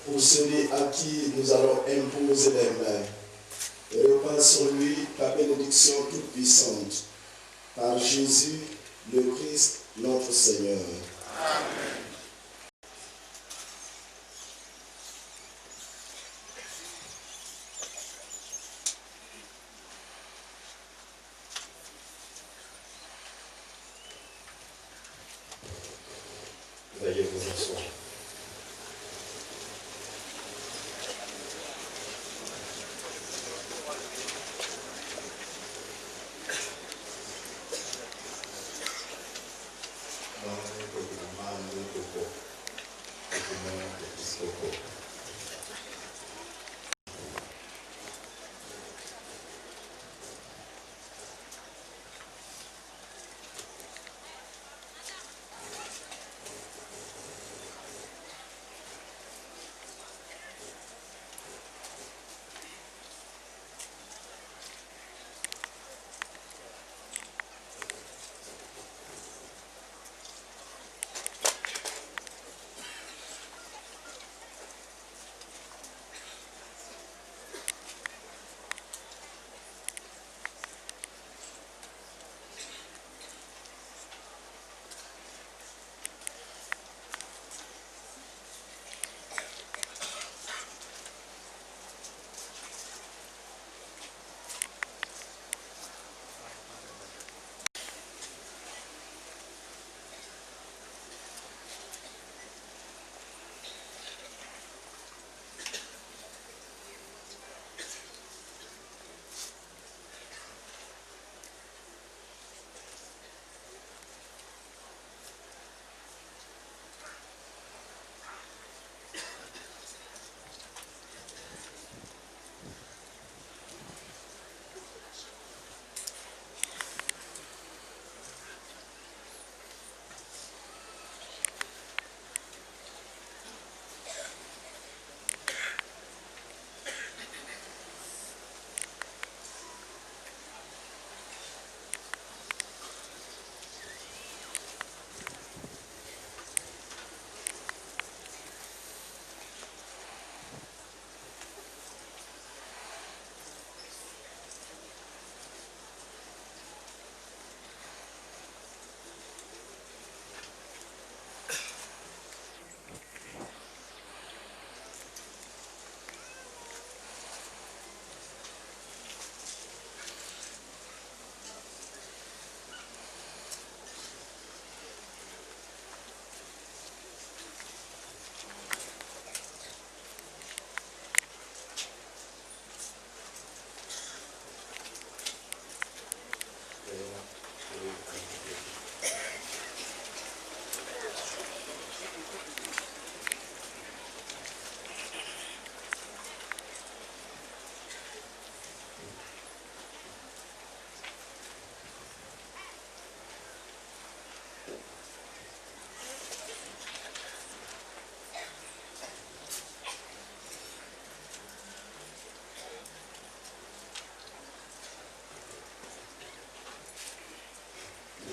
pour celui à qui nous allons imposer les mains, et reprends sur lui ta bénédiction toute puissante. Par Jésus, le Christ, notre Seigneur. Amen. Veuillez vous asseoir.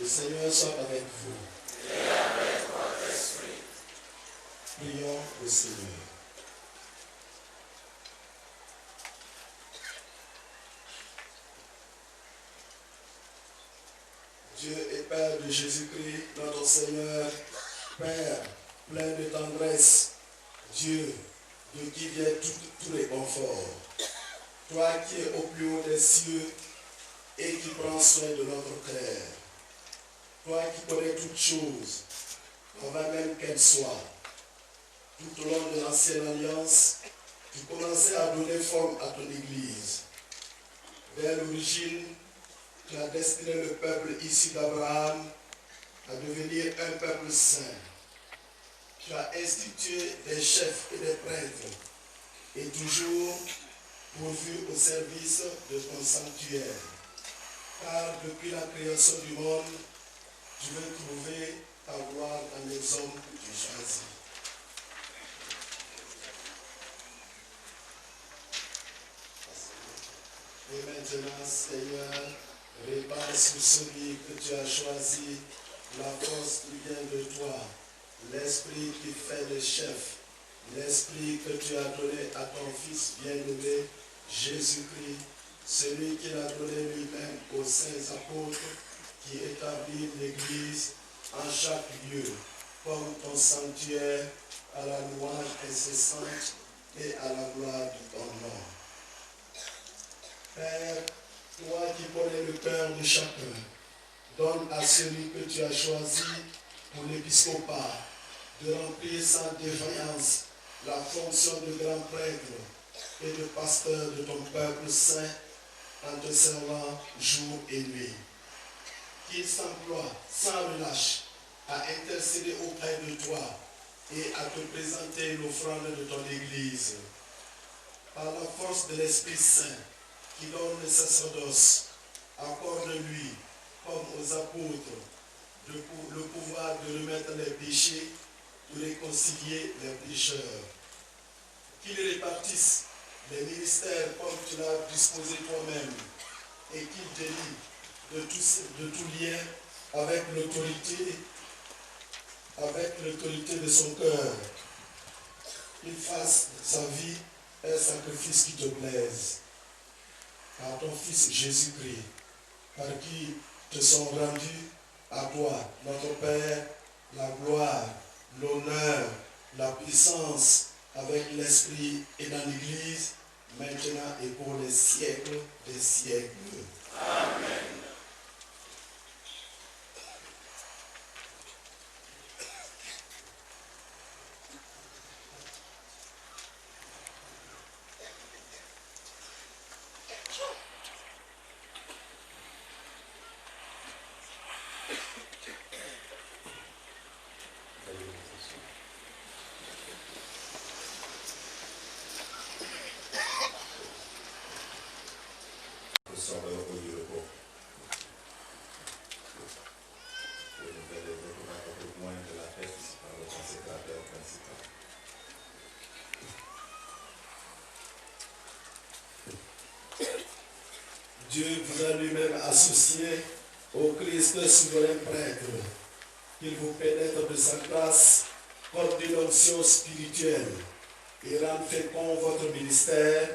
Le Seigneur soit avec vous. Et avec votre esprit. Prions au Seigneur. Dieu et Père de Jésus-Christ, notre Seigneur, Père plein de tendresse, Dieu de qui vient tout réconfort, toi qui es au plus haut des cieux et qui prends soin de notre cœur, toi qui connais toutes choses, avant même qu'elles soient, tout au long de l'ancienne alliance, tu commençais à donner forme à ton Église. Vers l'origine, tu as destiné le peuple issu d'Abraham à devenir un peuple saint. Tu as institué des chefs et des prêtres et toujours pourvu au service de ton sanctuaire. Car depuis la création du monde, tu veux trouver ta gloire dans les hommes que tu choisis. Et maintenant, Seigneur, répand sur celui que tu as choisi la force qui vient de toi l'Esprit qui fait le chef, l'Esprit que tu as donné à ton Fils bien-aimé, Jésus-Christ, celui qu'il a donné lui-même aux saints apôtres, qui établit l'Église en chaque lieu, comme ton sanctuaire, à la louange incessante et à la gloire de ton nom. Père, toi qui connais le cœur de chacun, donne à celui que tu as choisi pour l'épiscopat de remplir sans défaillance la fonction de grand prêtre et de pasteur de ton peuple saint en te servant jour et nuit. Qu'il s'emploie sans relâche à intercéder auprès de toi et à te présenter l'offrande de ton Église. Par la force de l'Esprit Saint qui donne le sacerdoce, accorde-lui, comme aux apôtres, le pouvoir de remettre les péchés, de réconcilier les pécheurs. Qu'il répartisse les ministères comme tu l'as disposé toi-même et qu'il délivre de tout lien avec l'autorité de son cœur. Qu'il fasse sa vie un sacrifice qui te plaise. Par ton Fils Jésus-Christ, par qui te sont rendus à toi, notre Père, la gloire, l'honneur, la puissance avec l'Esprit et dans l'Église, maintenant et pour les siècles des siècles. Amen. Dieu vous a lui-même associé au Christ souverain prêtre, qu'il vous pénètre de sa grâce comme d'une onction spirituelle et rende fécond votre ministère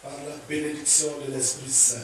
par la bénédiction de l'Esprit Saint.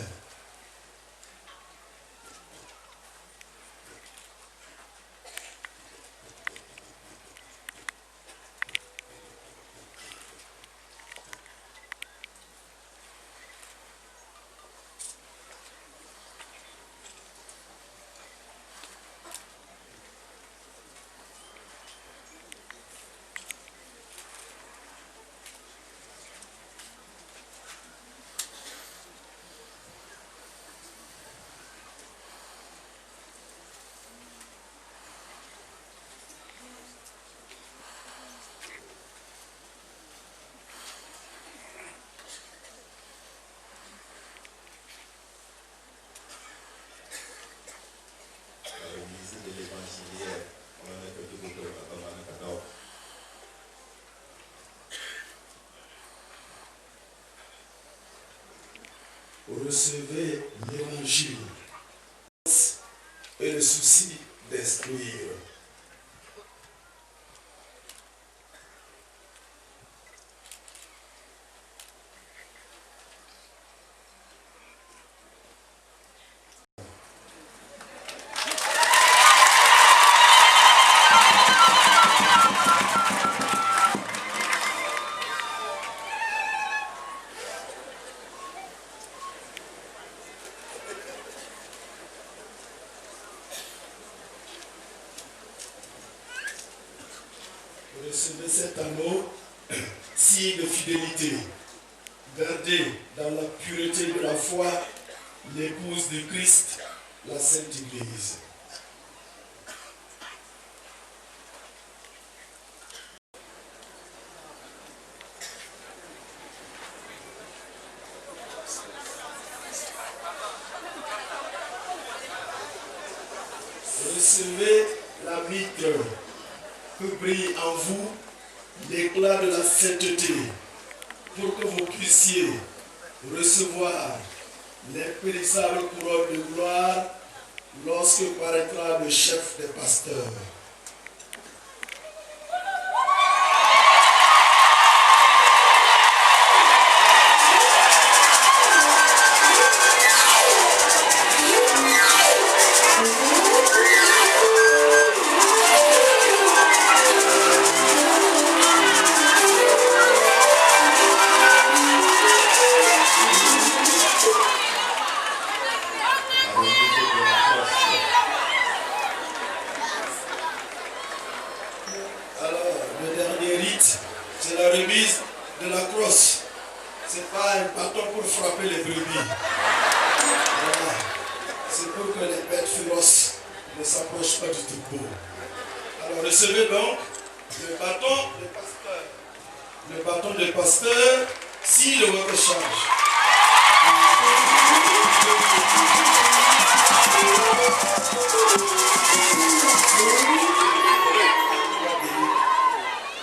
Recevez l'évangile et le souci d'instruire. Recevez cet anneau, signe de fidélité. Gardez dans la pureté de la foi l'épouse de Christ, la Sainte Église. Recevez la mitre que brille en vous l'éclat de la sainteté, pour que vous puissiez recevoir l'impérissable couronne de gloire lorsque paraîtra le chef des pasteurs. C'est la remise de la crosse. Ce n'est pas un bâton pour frapper les brebis. Voilà. C'est pour que les bêtes féroces ne s'approchent pas du troupeau. Alors recevez donc le bâton de pasteur. Le bâton de pasteur, signe de votre charge.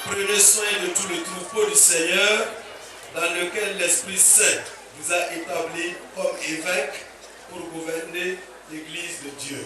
Prenez soin de tout le troupeau du Seigneur, dans lequel l'Esprit Saint vous a établi comme évêque pour gouverner l'Église de Dieu.